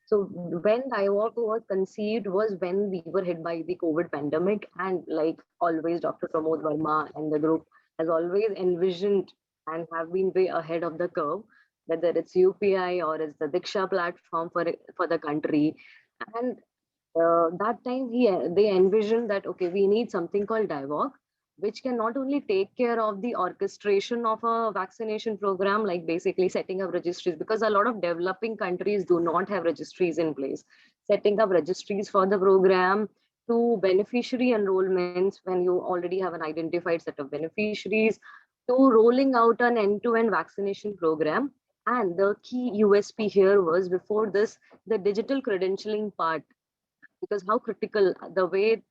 So when DIVOC was conceived was when we were hit by the COVID pandemic, and like always, Dr. Pramod Verma and the group has always envisioned and have been way ahead of the curve, whether it's UPI or it's the Diksha platform for the country. And that time they envisioned that okay, we need something called DIVOC, which can not only take care of the orchestration of a vaccination program, like basically setting up registries, because a lot of developing countries do not have registries in place. Setting up registries for the program, to beneficiary enrollments when you already have an identified set of beneficiaries, to rolling out an end-to-end vaccination program. And the key USP here was, before this, the digital credentialing part, because how critical the way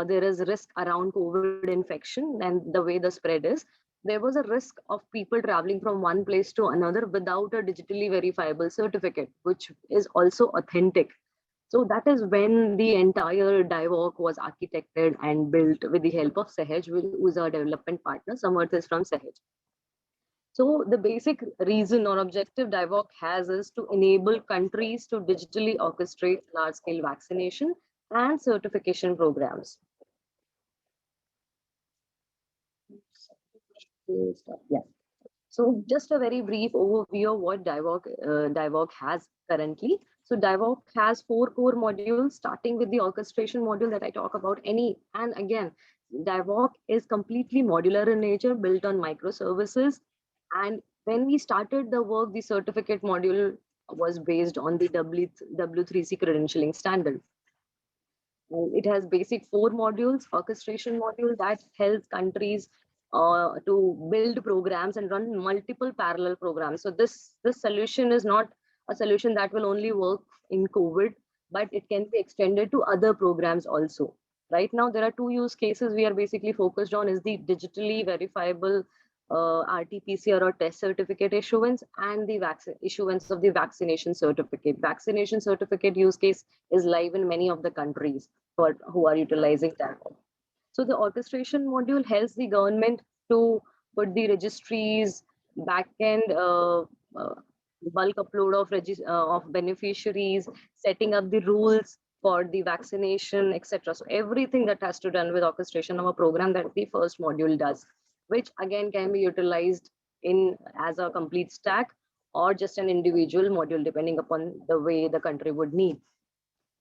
there is risk around COVID infection and the way the spread is, there was a risk of people traveling from one place to another without a digitally verifiable certificate, which is also authentic. So that is when the entire DIVOC was architected and built with the help of Sahaj, who is our development partner. Samarth is from Sahaj. So the basic reason or objective DIVOC has is to enable countries to digitally orchestrate large-scale vaccination and certification programs. Yeah. So just a very brief overview of what DIVOC has currently. So DIVOC has 4 core modules, starting with the orchestration module that I talk about. And again, DIVOC is completely modular in nature, built on microservices. And when we started the work, the certificate module was based on the W3C credentialing standard. It has basic 4 modules, orchestration module that helps countries to build programs and run multiple parallel programs. So this solution is not a solution that will only work in COVID, but it can be extended to other programs also. Right now, there are 2 use cases we are basically focused on: is the digitally verifiable RT-PCR or test certificate issuance, and the issuance of the vaccination certificate. Vaccination certificate use case is live in many of the countries who are utilizing that. So the orchestration module helps the government to put the registries, backend bulk upload of beneficiaries, setting up the rules for the vaccination, etc. So everything that has to done with orchestration of a program, that the first module does, which again can be utilized in as a complete stack or just an individual module depending upon the way the country would need.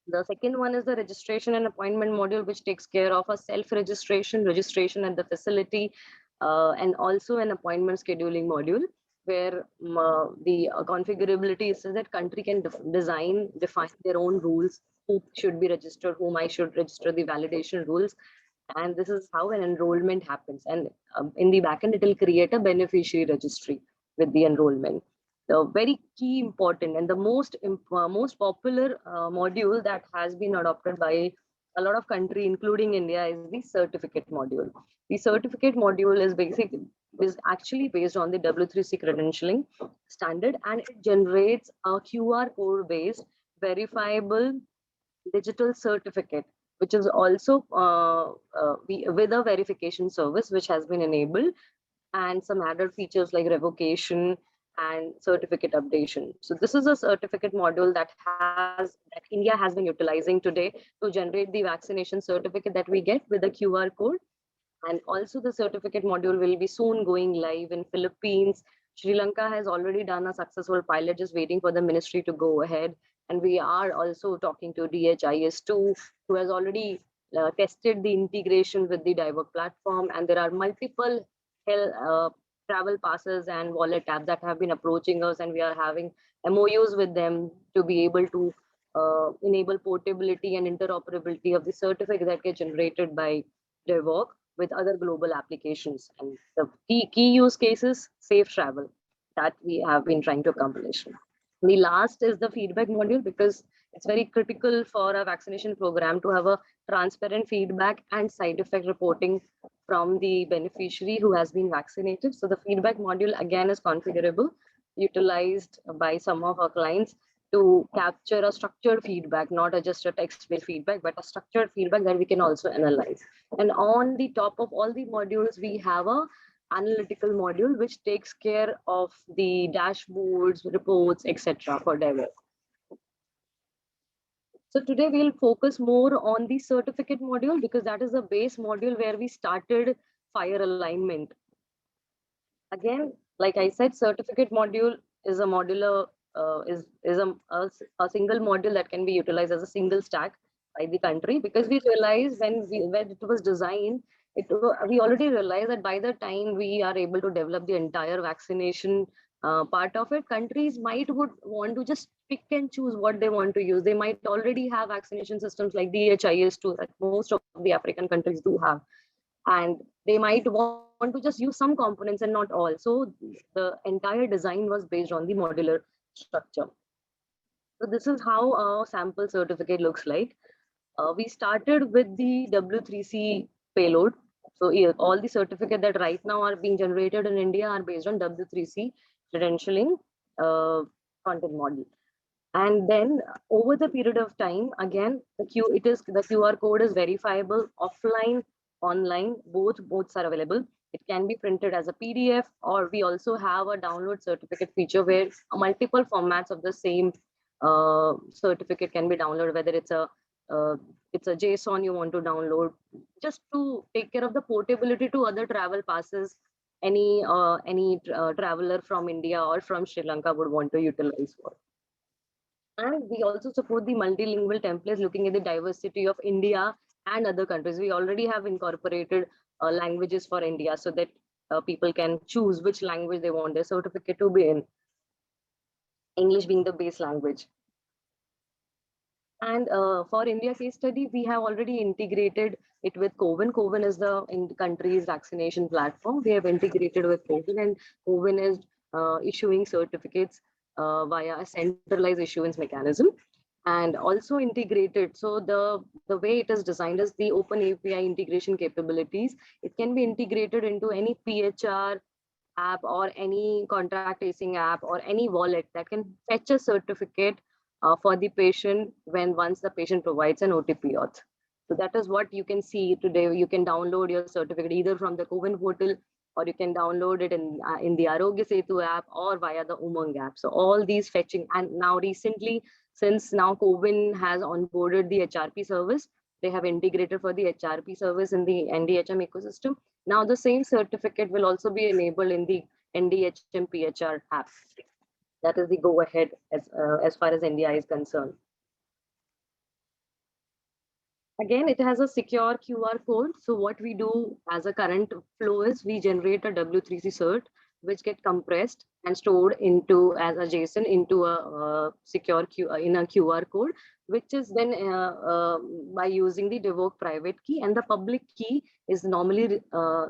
The second one is the registration and appointment module, which takes care of a self-registration, registration at the facility, and also an appointment scheduling module, where the configurability is so that country can define their own rules, who should be registered, whom I should register, the validation rules. And this is how an enrollment happens. And in the backend, it will create a beneficiary registry with the enrollment. The very key important and the most popular module that has been adopted by a lot of countries, including India, is the certificate module. The certificate module is actually based on the W3C credentialing standard, and it generates a QR code based verifiable digital certificate, which is also with a verification service which has been enabled, and some added features like revocation and certificate updation. So this is a certificate module that India has been utilizing today to generate the vaccination certificate that we get with the QR code. And also the certificate module will be soon going live in Philippines. Sri Lanka has already done a successful pilot, just waiting for the ministry to go ahead. And we are also talking to DHIS2, who has already tested the integration with the DIVOC platform. And there are multiple travel passes and wallet apps that have been approaching us, and we are having MOUs with them to be able to enable portability and interoperability of the certificate that get generated by DIVOC with other global applications. And the key use cases, safe travel, that we have been trying to accomplish. The last is the feedback module, because it's very critical for a vaccination program to have a transparent feedback and side effect reporting from the beneficiary who has been vaccinated. So the feedback module again is configurable, utilized by some of our clients to capture a structured feedback, not just a text-based feedback, but a structured feedback that we can also analyze. And on the top of all the modules, we have a analytical module which takes care of the dashboards, reports, etc. for DevOps. So today we'll focus more on the certificate module because that is the base module where we started Fhir alignment. Again, like I said, certificate module is a modular a single module that can be utilized as a single stack by the country, because we realized when it was designed, we already realized that by the time we are able to develop the entire vaccination part of it, countries would want to just pick and choose what they want to use. They might already have vaccination systems like DHIS2 that most of the African countries do have, and they might want to just use some components and not all. So the entire design was based on the modular structure. So this is how a sample certificate looks like. We started with the W3C payload. So yeah, all the certificates that right now are being generated in India are based on W3C credentialing content model. And then over the period of time, again, the QR code is verifiable offline, online, both are available. It can be printed as a PDF, or we also have a download certificate feature where multiple formats of the same certificate can be downloaded, whether uh, it's a JSON you want to download, just to take care of the portability to other travel passes any traveler from India or from Sri Lanka would want to utilize for. And we also support the multilingual templates looking at the diversity of India and other countries. We already have incorporated languages for India so that people can choose which language they want their certificate to be in, English being the base language. And for India case study, we have already integrated it with Coven. Coven is the country's vaccination platform. We have integrated with Coven, and Coven is issuing certificates via a centralized issuance mechanism, and also integrated. So the way it is designed is the open API integration capabilities. It can be integrated into any PHR app or any contract tracing app or any wallet that can fetch a certificate for the patient once the patient provides an OTP auth. So that is what you can see today. You can download your certificate either from the Coven portal, or you can download it in the Arogya Setu app or via the Umang app. So all these fetching, and now recently, since now Coven has onboarded the HRP service, they have integrated for the HRP service in the NDHM ecosystem. Now the same certificate will also be enabled in the NDHM PHR app. That is the go ahead as far as India is concerned. Again, it has a secure QR code. So what we do as a current flow is we generate a W3C cert, which get compressed and stored into as a JSON into a secure in a QR code, which is then by using the Devoke private key, and the public key is normally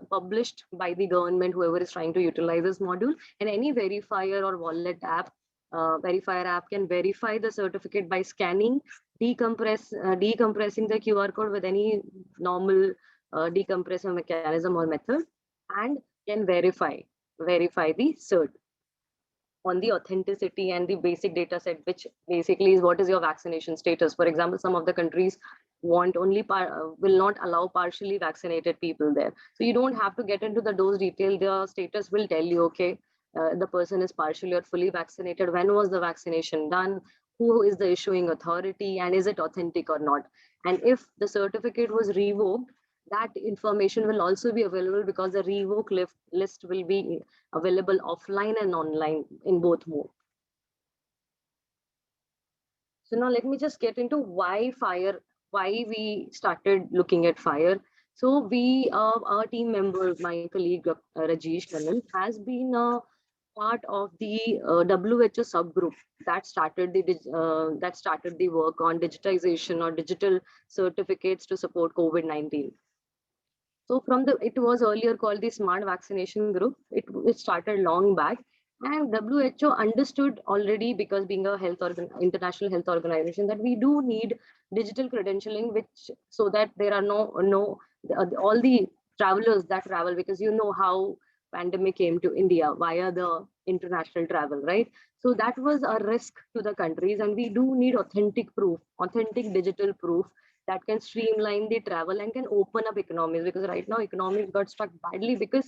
published by the government, whoever is trying to utilize this module, and any verifier or wallet app. Verifier app can verify the certificate by scanning, decompressing the QR code with any normal decompressor mechanism or method, and can verify the cert on the authenticity and the basic data set, which basically is what is your vaccination status. For example, some of the countries want only will not allow partially vaccinated people there. So you don't have to get into the dose detail. The status will tell you, okay, the person is partially or fully vaccinated. When was the vaccination done? Who is the issuing authority? And is it authentic or not? And if the certificate was revoked, that information will also be available, because the revoke list will be available offline and online in both mode. So now let me just get into why we started looking at Fhir. So our team member, my colleague Rajesh Kanal, has been a part of the WHO subgroup that started the work on digitization or digital certificates to support COVID-19. So it was earlier called the Smart Vaccination Group. It started long back, and WHO understood already, because being a international health organization, that we do need digital credentialing, which so that there are no all the travelers that travel, because you know how pandemic came to India via the international travel, right? So that was a risk to the countries, and we do need authentic digital proof that can streamline the travel and can open up economies, because right now economies got struck badly because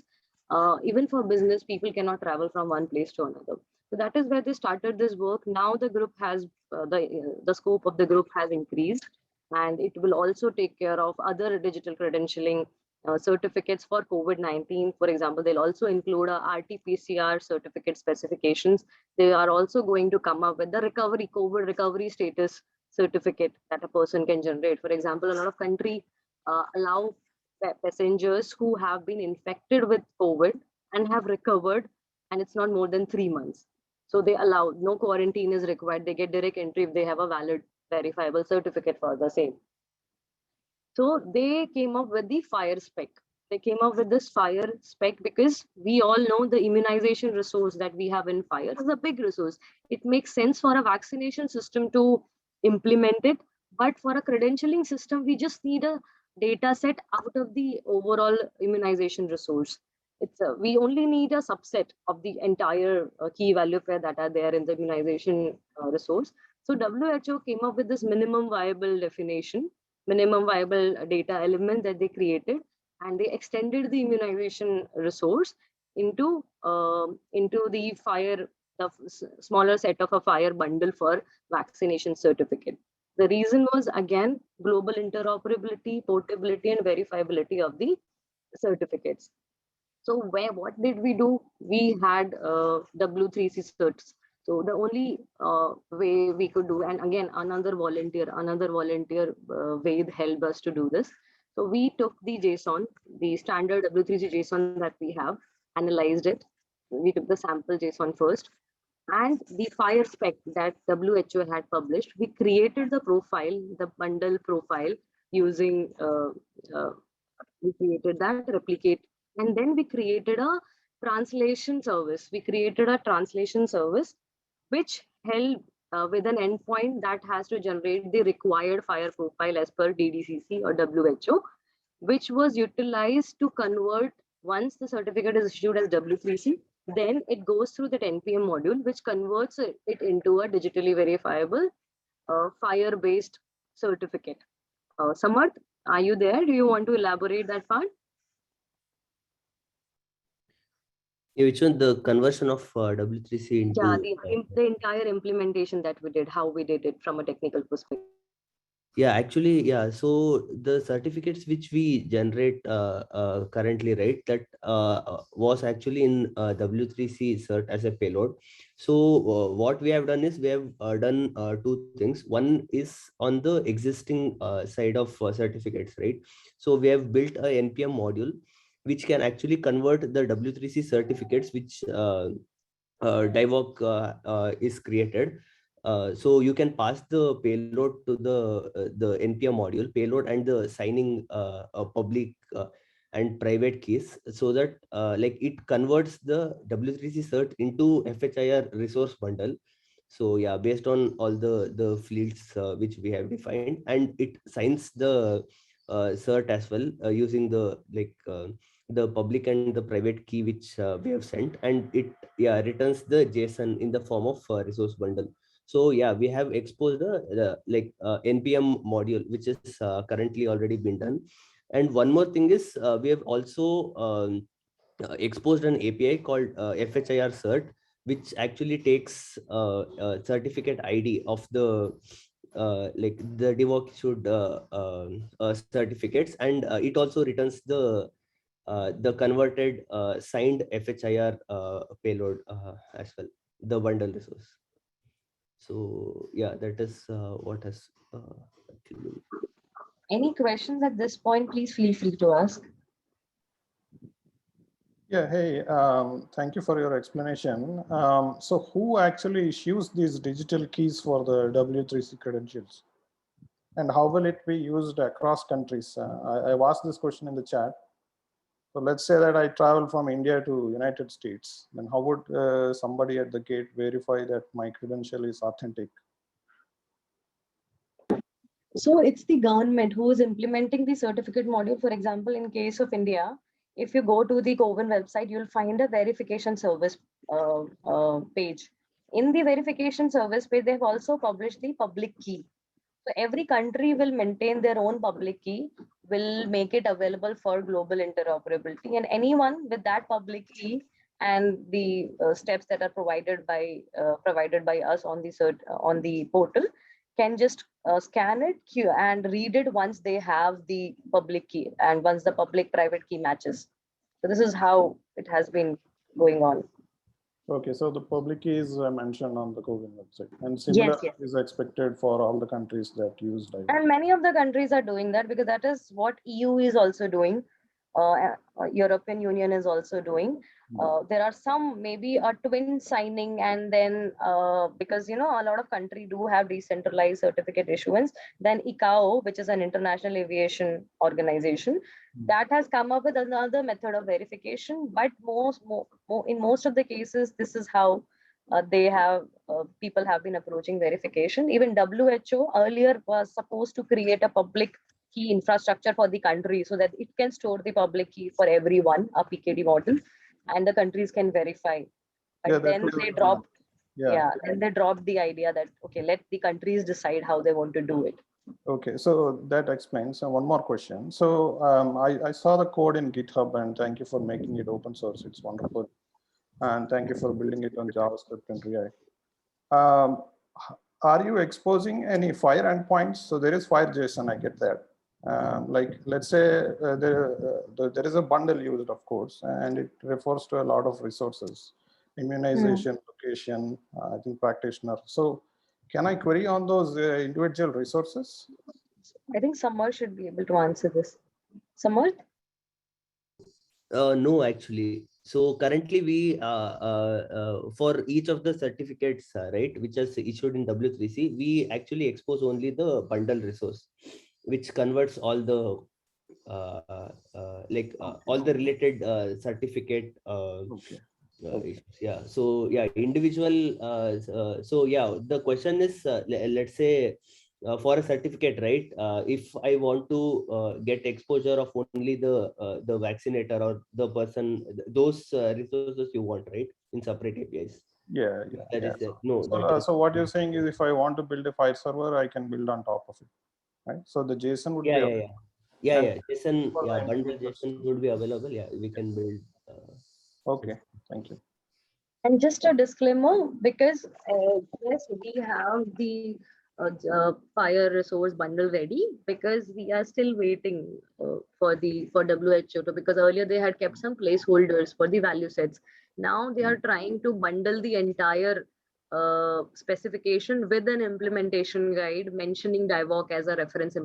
Even for business, people cannot travel from one place to another. So that is where they started this work. Now the group has the scope of the group has increased, and it will also take care of other digital credentialing certificates for COVID-19. For example, they'll also include a RT-PCR certificate specifications. They are also going to come up with the COVID recovery status certificate that a person can generate. For example, a lot of country allow passengers who have been infected with COVID and have recovered, and it's not more than 3 months. So they allow no quarantine is required. They get direct entry if they have a valid verifiable certificate for the same. So they came up with the Fhir spec. They came up with this Fhir spec because we all know the immunization resource that we have in Fhir is a big resource. It makes sense for a vaccination system to implement it, but for a credentialing system, we just need a data set out of the overall immunization resource. We only need a subset of the entire key value pair that are there in the immunization resource. So WHO came up with this minimum viable definition, minimum viable data element that they created, and they extended the immunization resource into the Fhir, the smaller set of a Fhir bundle for vaccination certificate. The reason was again global interoperability, portability, and verifiability of the certificates. So what did we do? We had W3C certs. So the only way we could do, and again another volunteer Ved helped us to do this. So we took the JSON, the standard W3C JSON that we have, analyzed it. We took the sample JSON first, and the Fhir spec that WHO had published. We created the profile, the bundle profile using. We created that replicate, and then we created a translation service. We created a translation service which held with an endpoint that has to generate the required Fhir profile as per DDCC or WHO, which was utilized to convert once the certificate is issued as W3C. Then it goes through that NPM module, which converts it into a digitally verifiable Fhir based certificate. Samarth, are you there? Do you want to elaborate that part? Yeah, which one? The conversion of W3C into... Yeah, the entire implementation that we did, how we did it from a technical perspective. Yeah, actually, yeah. So the certificates which we generate currently, right, that was actually in W3C cert as a payload. So what we have done is we have done two things. One is on the existing side of certificates, right? So we have built a NPM module which can actually convert the W3C certificates which DIVOC is created. So you can pass the payload to the NPM module, payload and the signing public and private keys, so that like it converts the W3C cert into FHIR resource bundle. So yeah, based on all the fields which we have defined, and it signs the cert as well using the public and the private key which we have sent, and it returns the JSON in the form of resource bundle. So yeah, we have exposed the NPM module, which is currently already been done. And one more thing is we have also exposed an API called FHIR Cert, which actually takes certificate ID of the the DIVOC issued certificates, and it also returns the converted signed FHIR payload as well, the bundle resource. So yeah, that is what has actually. Any questions at this point, please feel free to ask. Yeah, hey, thank you for your explanation. So who actually issues these digital keys for the W3C credentials? And how will it be used across countries? I've asked this question in the chat. So let's say that I travel from India to United States, then how would somebody at the gate verify that my credential is authentic? So it's the government who is implementing the certificate module. For example, in case of India, if you go to the CoWIN website, you'll find a verification service page. In the verification service page, they've also published the public key. So every country will maintain their own public key, will make it available for global interoperability, and anyone with that public key and the steps that are provided by us on on the portal can just scan it and read it once they have the public key and once the public private key matches. So this is how it has been going on. Okay, so the public key is mentioned on the CoWIN website, and Yes, similar yes. is expected for all the countries that use DIVOC. And many of the countries are doing that because that is what EU is also doing. European Union is also doing. There are some maybe a twin signing, and then because a lot of countries do have decentralized certificate issuance. Then ICAO, which is an international aviation organization, that has come up with another method of verification. But in most of the cases, this is how people have been approaching verification. Even WHO earlier was supposed to create a public key infrastructure for the country so that it can store the public key for everyone, a PKD model, and the countries can verify. But Yeah, that then was, they dropped, yeah. then they dropped the idea that, okay, let the countries decide how they want to do it. Okay, so that explains. One more question. So I saw the code in GitHub, and thank you for making it open source. It's wonderful. And thank you for building it on JavaScript and React. Are you exposing any Fhir endpoints? So there is Fhir JSON, I get that. Like, let's say there is a bundle used, of course, and it refers to a lot of resources, immunization, location, I think practitioner. So can I query on those individual resources? I think Samar should be able to answer this. Samar? No, actually. So currently we for each of the certificates, right, which is issued in W3C, we actually expose only the bundle resource, which converts all the all the related certificate. Yeah. So yeah, individual. So yeah, the question is, let's say. For a certificate, right? If I want to get exposure of only the vaccinator or the person, those resources you want, right? In separate APIs. Yeah. That is no. So what you're saying is, if I want to build a Fhir server, I can build on top of it, right? So the JSON would be available. Yeah. JSON, bundle JSON would be available. Yeah, we can build. Okay, thank you. And just a disclaimer, because yes, we have the Fhir resource bundle ready, because we are still waiting for WHO to, because earlier they had kept some placeholders for the value sets. Now they are trying to bundle the entire specification with an implementation guide mentioning DIVOC as a reference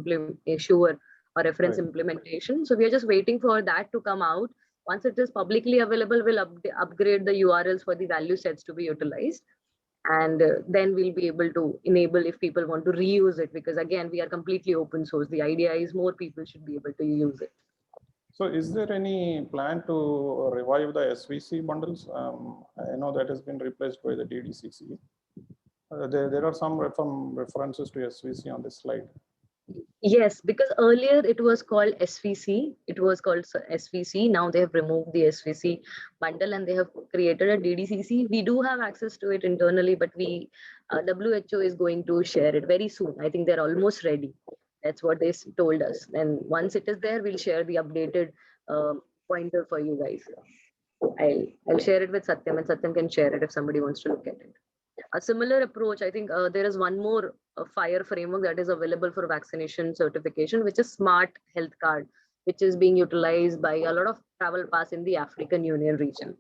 issuer or reference implementation. So we are just waiting for that to come out. Once it is publicly available, we'll upgrade the URLs for the value sets to be utilized. And then we'll be able to enable if people want to reuse it, because again, we are completely open source. The idea is more people should be able to use it. So is there any plan to revive the SVC bundles? I know that has been replaced by the DDCC. There are some references to SVC on this slide. Yes, because earlier it was called SVC. It was called SVC. Now they have removed the SVC bundle and they have created a DDCC. We do have access to it internally, but WHO is going to share it very soon. I think they're almost ready. That's what they told us. And once it is there, we'll share the updated pointer for you guys. I'll share it with Satyam, and Satyam can share it if somebody wants to look at it. A similar approach, I think there is one more Fhir framework that is available for vaccination certification, which is Smart Health Card, which is being utilized by a lot of travel pass in the African Union region.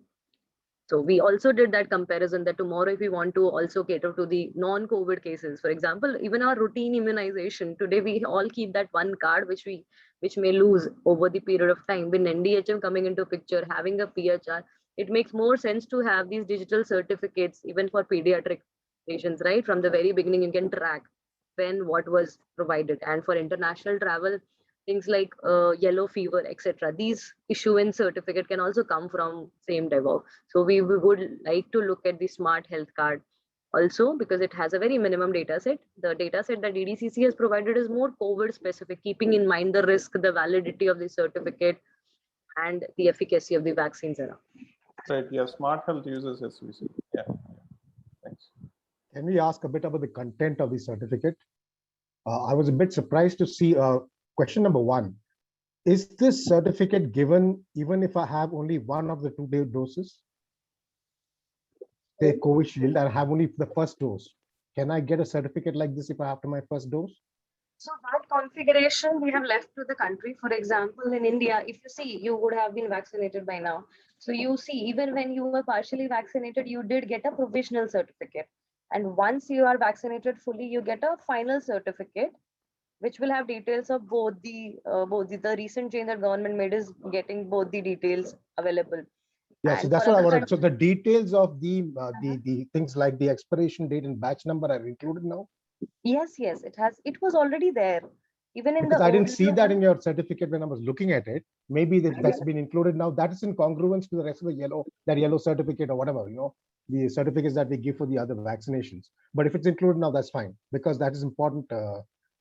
So we also did that comparison that tomorrow, if we want to also cater to the non-COVID cases, for example, even our routine immunization, today we all keep that one card, which may lose over the period of time. With NDHM coming into picture, having a PHR, it makes more sense to have these digital certificates, even for pediatric patients, right? From the very beginning, you can track when what was provided. And for international travel, things like yellow fever, etc. These issuance certificate can also come from same DIVOC. So we would like to look at the Smart Health Card also, because it has a very minimum data set. The data set that DDCC has provided is more COVID specific, keeping in mind the risk, the validity of the certificate, and the efficacy of the vaccines around. Right, yeah, Smart Health uses SVC. Yeah, thanks. Can we ask a bit about the content of the certificate? I was a bit surprised to see question number 1. Is this certificate given even if I have only one of the two doses? Say Covishield, I have only the first dose. Can I get a certificate like this if I after my first dose? So that configuration we have left to the country. For example, in India, if you see, you would have been vaccinated by now. So you see, even when you were partially vaccinated, you did get a provisional certificate. And once you are vaccinated fully, you get a final certificate, which will have details of the recent change that government made is getting both the details available. Yeah, so And that's for what I other wanted. So countries, the details of the things like the expiration date and batch number are included now? yes, it was already there. Even in Because the I didn't earlier see that in one, your certificate when I was looking at it. Maybe that's been included now. That is in congruence to the rest of the yellow certificate or whatever, the certificates that we give for the other vaccinations. But if it's included now, that's fine, because that is important,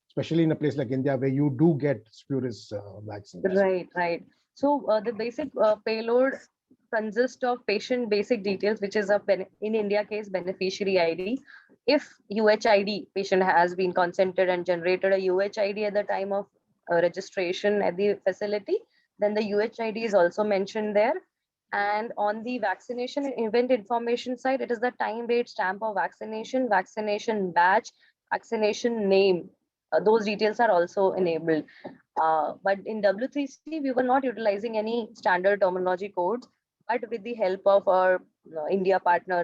especially in a place like India where you do get spurious vaccines. right. So the basic payload consists of patient basic details, which is in India case beneficiary ID. If UHID patient has been consented and generated a UHID at the time of registration at the facility, then the UHID is also mentioned there. And on the vaccination event information side, it is the time, date, stamp of vaccination, vaccination batch, vaccination name. Those details are also enabled. But in W3C, we were not utilizing any standard terminology codes, but with the help of our India partner,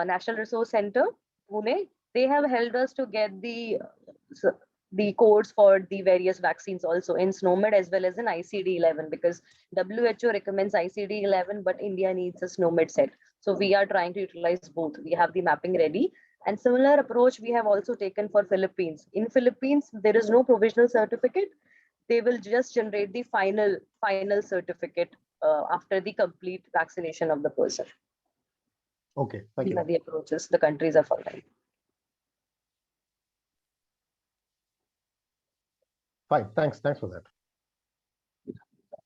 National Resource Center, Pune, they have helped us to get the codes for the various vaccines also in SNOMED as well as in ICD-11, because WHO recommends ICD-11, but India needs a SNOMED set. So we are trying to utilize both. We have the mapping ready. And similar approach we have also taken for Philippines. In Philippines, there is no provisional certificate. They will just generate the final certificate after the complete vaccination of the person. Okay, thank These you. are the approaches the countries are following. Fine, thanks for that.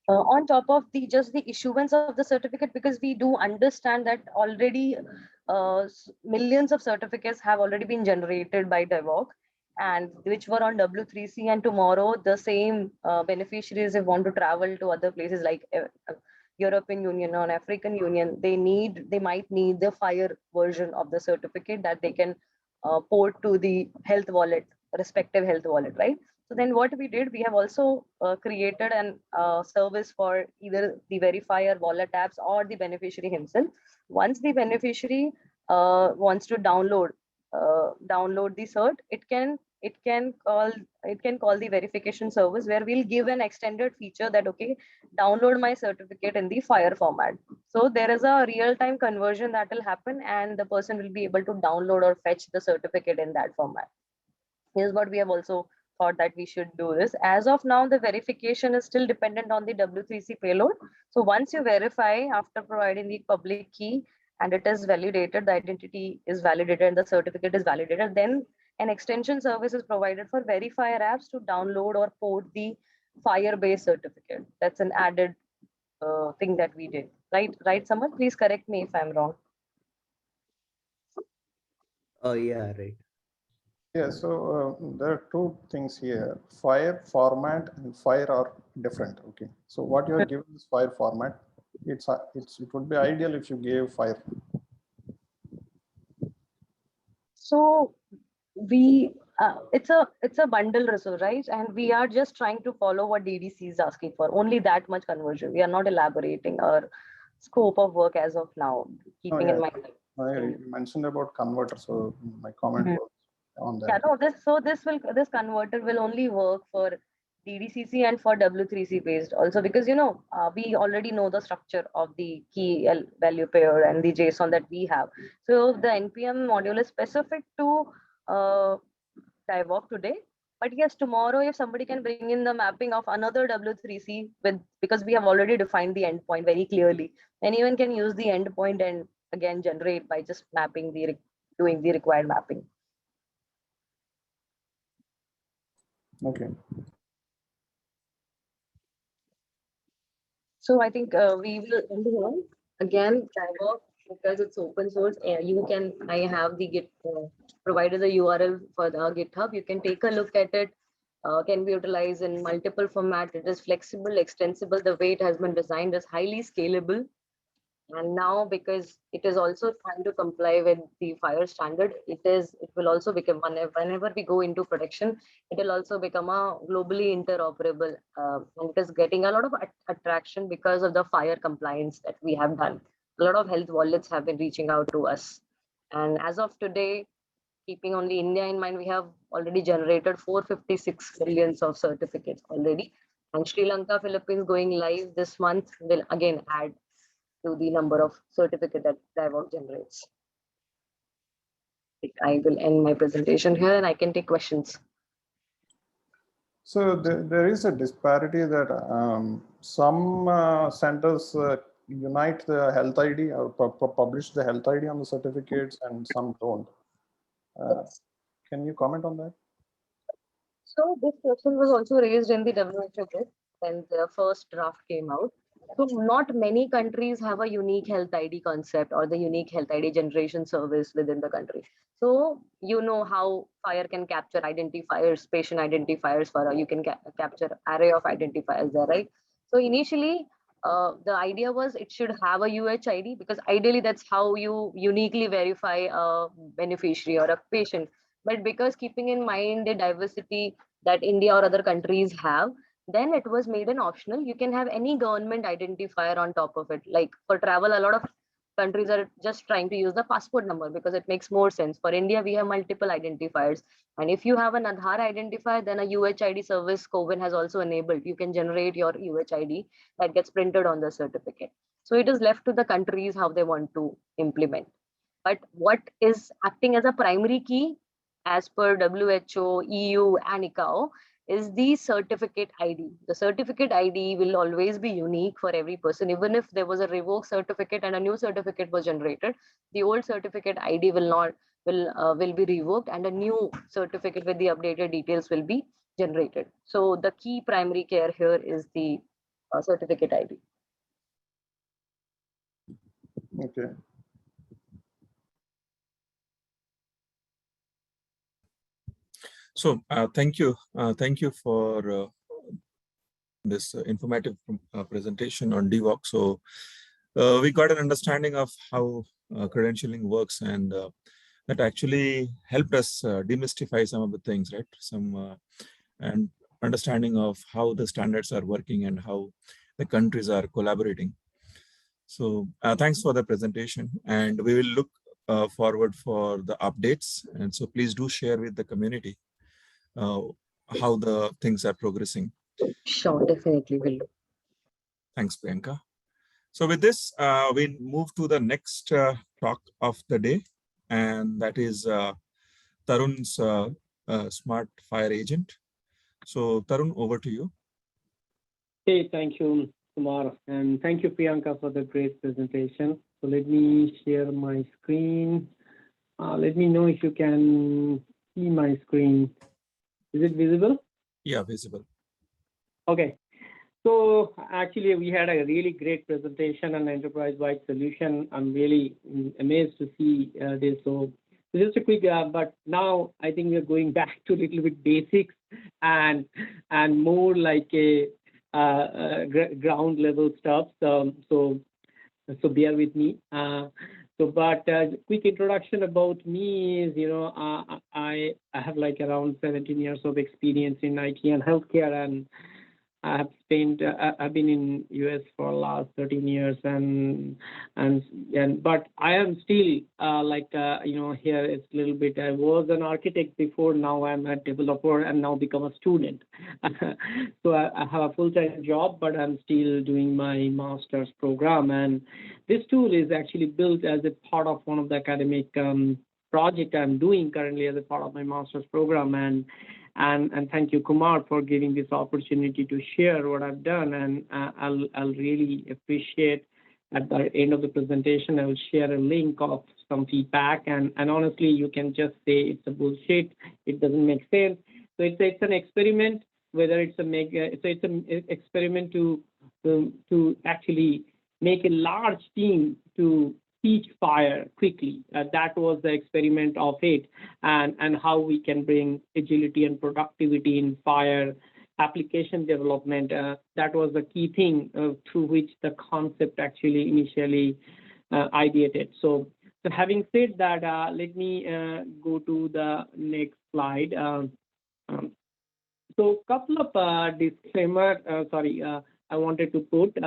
On top of just the issuance of the certificate, because we do understand that already millions of certificates have already been generated by DIVOC, and which were on W3C, and tomorrow the same beneficiaries, if want to travel to other places like European Union or African Union, they might need the Fhir version of the certificate that they can port to the health wallet, respective health wallet, right? So then what we did, we have also created an service for either the verifier wallet apps or the beneficiary himself. Once the beneficiary wants to download the cert, it can call the verification service, where we'll give an extended feature that, okay, download my certificate in the Fhir format. So there is a real-time conversion that will happen, and the person will be able to download or fetch the certificate in that format. Here's what we have also thought that we should do this. As of now, the verification is still dependent on the W3C payload. So once you verify after providing the public key and it is validated, the identity is validated and the certificate is validated, then an extension service is provided for verifier apps to download or port the Fhir-based certificate. That's an added thing that we did. Right, Samar? Please correct me if I'm wrong. Oh, yeah, right. Yeah, so there are two things here. Fhir format and Fhir are different. Okay, so what you are giving is Fhir format. It would be ideal if you gave Fhir. So we it's a bundle resource, right? And we are just trying to follow what DDC is asking for. Only that much conversion. We are not elaborating our scope of work as of now, keeping in mind. You mentioned about converter, so my comment was on that. Yeah, no, this converter will only work for DDCC and for W3C based also, because we already know the structure of the key value pair and the JSON that we have. So the NPM module is specific to DIVOC today. But yes, tomorrow if somebody can bring in the mapping of another W3C because we have already defined the endpoint very clearly, anyone can use the endpoint and again generate by just doing the required mapping. Okay. So I think we will end here. Again, DIVOC, because it's open source, I have the provided the URL for the GitHub. You can take a look at it. can be utilized in multiple formats. It is flexible, extensible. The way it has been designed is highly scalable. And now, because it is also trying to comply with the fire standard, it will also become, whenever we go into production, it will also become a globally interoperable, and it is getting a lot of attraction because of the fire compliance that we have done. A lot of health wallets have been reaching out to us, and as of today, keeping only India in mind, we have already generated 456 millions of certificates already, and Sri Lanka, Philippines going live this month will again add to the number of certificate that DIVOC generates. I will end my presentation here and I can take questions. So there is a disparity that some centers unite the health ID or publish the health ID on the certificates and some don't. Can you comment on that? So this question was also raised in the WHO group when the first draft came out. So not many countries have a unique health ID concept or the unique health ID generation service within the country. So you know how fire can capture identifiers, patient identifiers for you can capture array of identifiers there, right? So initially, the idea was it should have a UHID because ideally that's how you uniquely verify a beneficiary or a patient. But because keeping in mind the diversity that India or other countries have, then it was made an optional. You can have any government identifier on top of it. Like for travel, a lot of countries are just trying to use the passport number because it makes more sense. For India, we have multiple identifiers. And if you have an Aadhaar identifier, then a UHID service COVID has also enabled. You can generate your UHID that gets printed on the certificate. So it is left to the countries how they want to implement. But what is acting as a primary key as per WHO, EU, and ICAO is the certificate ID. The certificate ID will always be unique for every person. Even if there was a revoked certificate and a new certificate was generated, the old certificate ID will be revoked and a new certificate with the updated details will be generated. So the key primary care here is the certificate ID. Okay. So thank you for this informative presentation on DIVOC. So we got an understanding of how credentialing works, and that actually helped us demystify some of the things, right? Some and understanding of how the standards are working and how the countries are collaborating. So thanks for the presentation, and we will look forward for the updates. And so please do share with the community how the things are progressing. Sure, definitely will do. Thanks, Priyanka. So with this, we move to the next talk of the day, and that is Tarun's Smart Fire Agent. So Tarun, over to you. Hey, thank you, Kumar, and thank you, Priyanka, for the great presentation. So let me share my screen. Let me know if you can see my screen. Is it visible? Yeah, visible. Okay. So actually, we had a really great presentation on enterprise-wide solution. I'm really amazed to see this. So just a quick, but now I think we're going back to a little bit basics and more like a ground level stuff. So bear with me. But quick introduction about me is, I have like around 17 years of experience in IT and healthcare, and I've been in US for the last 13 years, but I am still here it's a little bit. I was an architect before. Now I'm a developer and now become a student. So I have a full-time job, but I'm still doing my master's program. And this tool is actually built as a part of one of the academic project I'm doing currently as a part of my master's program. And thank you, Kumar, for giving this opportunity to share what I've done. And I'll really appreciate at the end of the presentation, I will share a link of some feedback. And honestly, you can just say it's a bullshit. It doesn't make sense. So it's an experiment. Whether it's an experiment to actually make a large team to teach Fhir quickly. That was the experiment of it, and how we can bring agility and productivity in Fhir application development. That was the key thing through which the concept actually initially ideated. So having said that, let me go to the next slide. So couple of disclaimer, I wanted to put.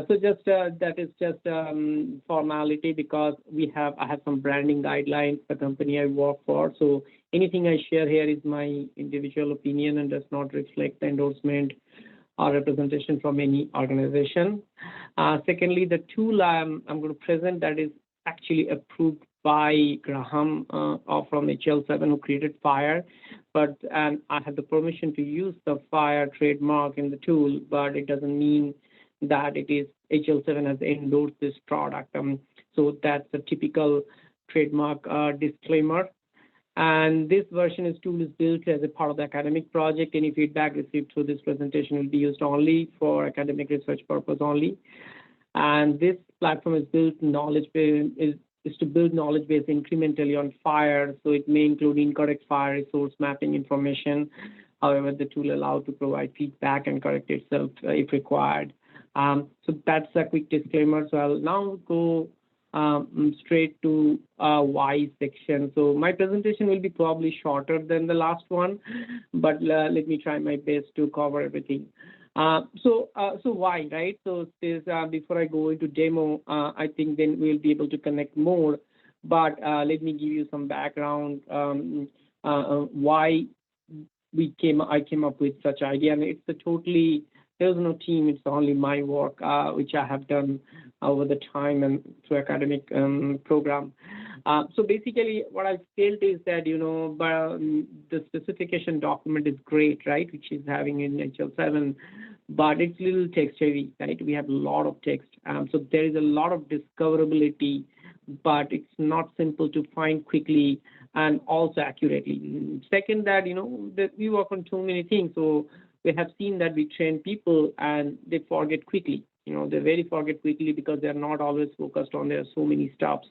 So just that is just formality, because I have some branding guidelines, the company I work for. So anything I share here is my individual opinion and does not reflect the endorsement or representation from any organization. Secondly, the tool I'm going to present, that is actually approved by Graham from HL7, who created Fhir, and I have the permission to use the Fhir trademark in the tool, but it doesn't mean that it is HL7 has endorsed this product. So that's a typical trademark disclaimer. And this tool is built as a part of the academic project. Any feedback received through this presentation will be used only for academic research purpose only. And this platform is built is to build knowledge base incrementally on Fhir. So it may include incorrect Fhir resource mapping information. However, the tool allows to provide feedback and correct itself if required. So that's a quick disclaimer. So I'll now go straight to why section. So my presentation will be probably shorter than the last one, but let me try my best to cover everything. So why, right? So this, before I go into demo, I think then we'll be able to connect more. But let me give you some background why I came up with such idea. And it's there's no team, it's only my work, which I have done over the time and through academic program. So basically what I felt is that, the specification document is great, right, which is having in HL7, but it's little text heavy, right? We have a lot of text. So there is a lot of discoverability, but it's not simple to find quickly and also accurately. Second, that, that we work on too many things. So we have seen that we train people and they forget quickly. They very forget quickly because they're not always focused on, there are so many stops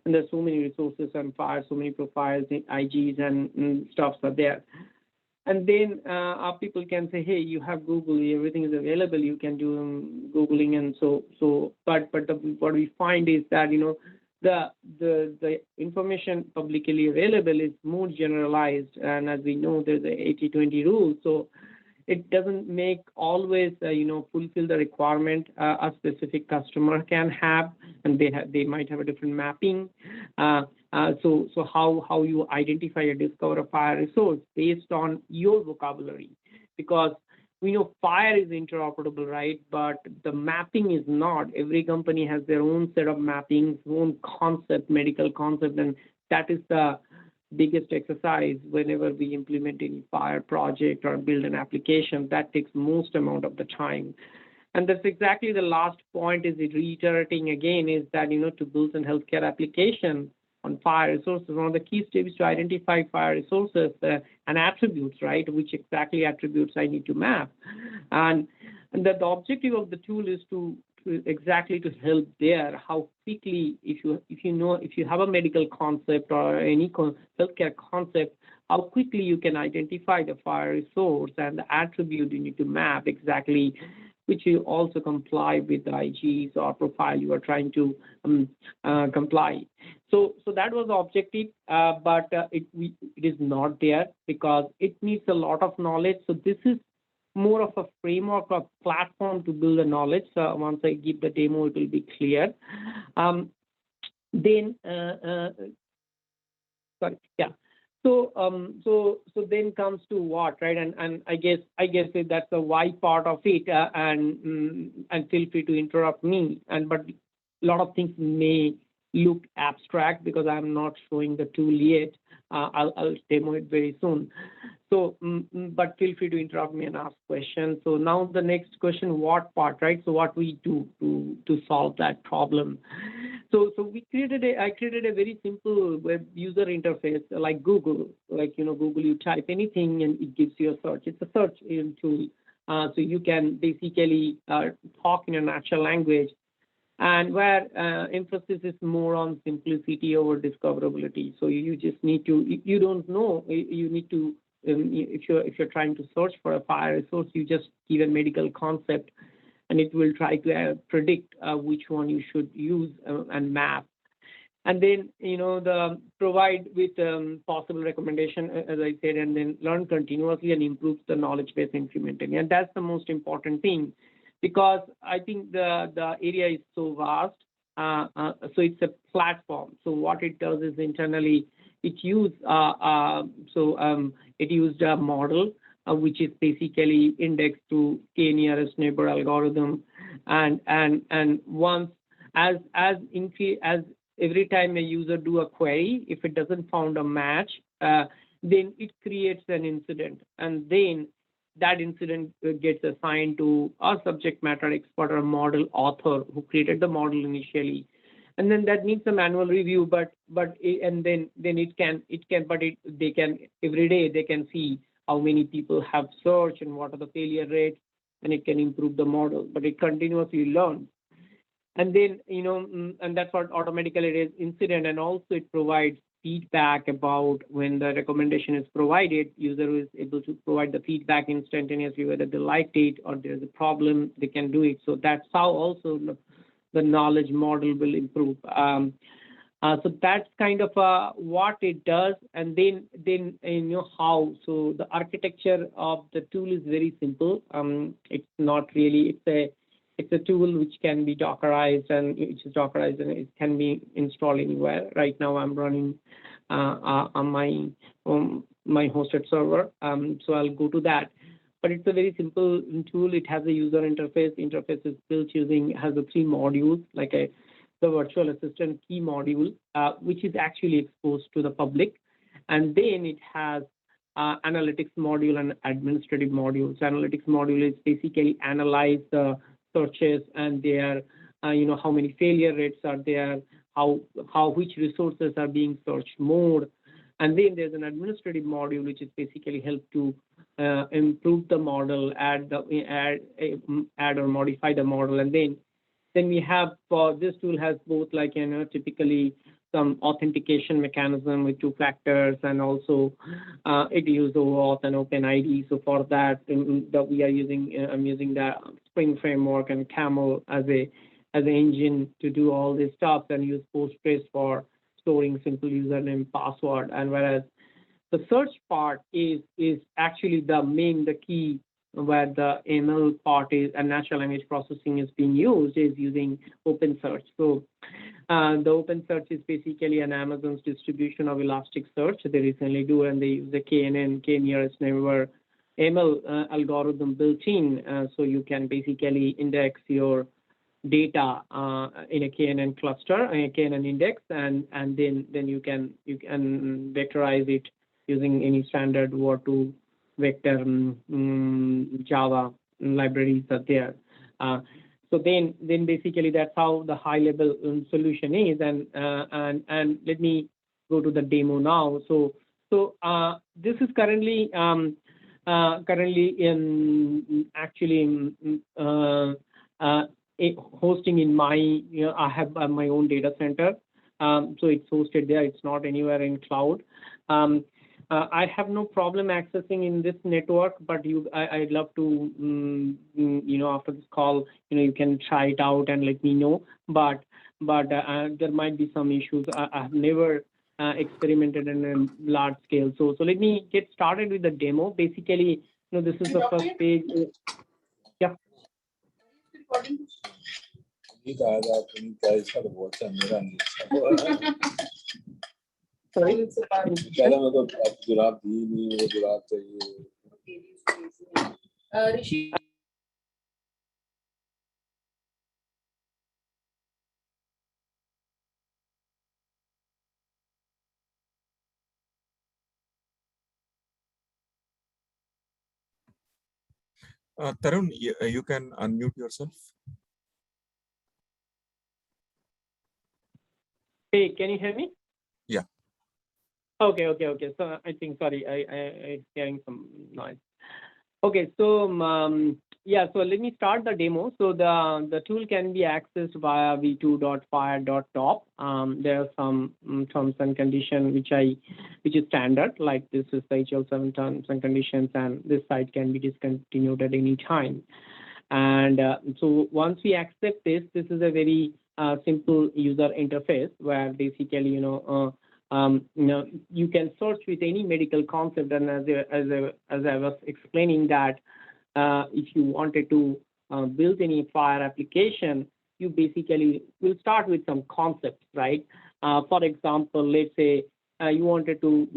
and there's so many resources and Fhir, so many profiles, IGs and stuffs are there. And then our people can say, hey, you have Google, everything is available, you can do Googling. And what we find is that, the information publicly available is more generalized. And as we know, there's a 80-20 rule. So it doesn't make always, fulfill the requirement a specific customer can have, and they might have a different mapping. So how you identify or discover a Fhir resource based on your vocabulary, because we know Fhir is interoperable, right? But the mapping is not. Every company has their own set of mappings, own concept, medical concept, and that is the biggest exercise whenever we implement any Fhir project or build an application. That takes most amount of the time. And that's exactly the last point is it reiterating again is that, to build an healthcare application on Fhir resources, one of the key steps is to identify Fhir resources and attributes, right? Which exactly attributes I need to map. And the objective of the tool is to exactly to help there, how quickly, if you have a medical concept or any healthcare concept, how quickly you can identify the Fhir resource and the attribute you need to map exactly, which you also comply with the IGs or profile you are trying to comply. So that was the objective, but it is not there because it needs a lot of knowledge. So this is more of a framework or platform to build the knowledge. So once I give the demo, it will be clear. So then comes to what, right? And I guess that's the why part of it. And feel free to interrupt me. But a lot of things may look abstract because I'm not showing the tool yet. I'll demo it very soon. So, but feel free to interrupt me and ask questions. So now the next question, what part, right? So what we do to solve that problem. So I created a very simple web user interface like Google, Google, you type anything and it gives you a search. It's a search tool. So you can basically talk in a natural language and where emphasis is more on simplicity over discoverability. So you just need to, you don't know, you need to, if you're trying to search for a fire resource, you just give a medical concept, and it will try to predict which one you should use and map. And then, the provide with possible recommendation, as I said, and then learn continuously and improves the knowledge base incrementally. And that's the most important thing, because I think the area is so vast. So it's a platform. So what it does is internally, it used it used a model, which is basically indexed to k nearest neighbor algorithm, and once as every time a user do a query, if it doesn't found a match, then it creates an incident, and then that incident gets assigned to a subject matter expert or a model author who created the model initially, and then that needs a manual review. And then they can every day they can see how many people have searched and what are the failure rates, and it can improve the model. But it continuously learns. And then, and that's what automatically it is incident. And also it provides feedback about when the recommendation is provided, user is able to provide the feedback instantaneously, whether they liked it or there's a problem, they can do it. So that's how also the knowledge model will improve. So that's kind of what it does. And then how. So the architecture of the tool is very simple. It's not really, it's a tool which can be Dockerized, and it can be installed anywhere. Right now, I'm running on my hosted server, so I'll go to that. But it's a very simple tool. It has a user interface. Interface is built has the 3 modules, like the virtual assistant key module, which is actually exposed to the public, and then it has analytics module and administrative modules. Analytics module is basically analyze the searches and their, how many failure rates are there, which resources are being searched more. And then there's an administrative module, which is basically help to improve the model, add or modify the model. And then we have, this tool has both, like, typically some authentication mechanism with 2 factors, and also it uses OAuth and OpenID. So for that we are using, I'm using the Spring Framework and Camel as an engine to do all this stuff, and use Postgres for storing simple username, password. And whereas the search part is actually the key, where the ML part is, and natural language processing is being used, is using OpenSearch. So the OpenSearch is basically an Amazon's distribution of Elasticsearch. They recently do, and they use the KNN, k nearest neighbor ML algorithm built in, so you can basically index your data in a KNN cluster, a KNN index, and then you can vectorize it using any standard Word2 vector Java libraries are there. So then basically that's how the high level solution is. And let me go to the demo now. So this is currently hosting in my, I have my own data center. So it's hosted there. It's not anywhere in cloud. I have no problem accessing in this network, but I'd love to, after this call, you can try it out and let me know. But there might be some issues. I have never experimented in a large scale. So let me get started with the demo. Basically, this is the first page. Yeah. Sorry? Tarun, you can unmute yourself. Hey, can you hear me? Yeah. Okay. So I think, sorry, I hearing some noise. Okay, so yeah, so let me start the demo. So the tool can be accessed via v2.fire.top. There are some terms and conditions which is standard, like this is the HL7 terms and conditions, and this site can be discontinued at any time. And so once we accept this, this is a very simple user interface where basically, you know, you can search with any medical concept. And as I was explaining that, if you wanted to build any Fhir application, you basically will start with some concepts, right? For example, let's say you wanted to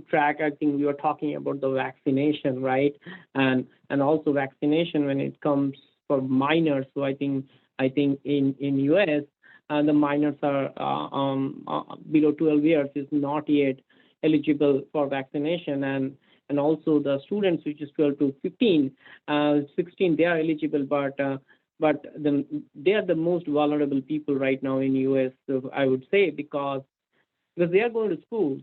track. I think we were talking about the vaccination, right? And also vaccination when it comes for minors. So I think in US. The minors are below 12 years is not yet eligible for vaccination, and also the students which is 12 to 15, 16, they are eligible, but they are the most vulnerable people right now in US. So I would say because they are going to schools,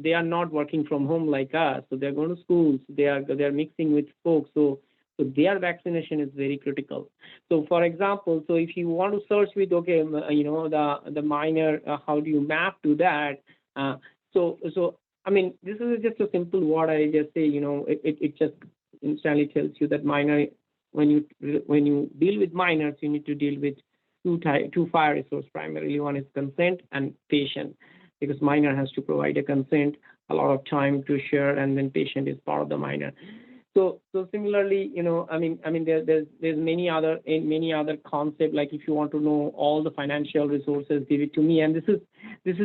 they are not working from home like us. So they're going to schools, they are mixing with folks. So their vaccination is very critical. So for example, so if you want to search with, okay, you know, the minor, how do you map to that? So I mean, this is just a simple word. I just say, you know, it just instantly tells you that minor, when you deal with minors, you need to deal with two Fhir resources primarily. One is consent and patient, because minor has to provide a consent, a lot of time to share, and then patient is part of the minor. So similarly, you know, I mean, there's many other concept. Like if you want to know all the financial resources, give it to me. And this is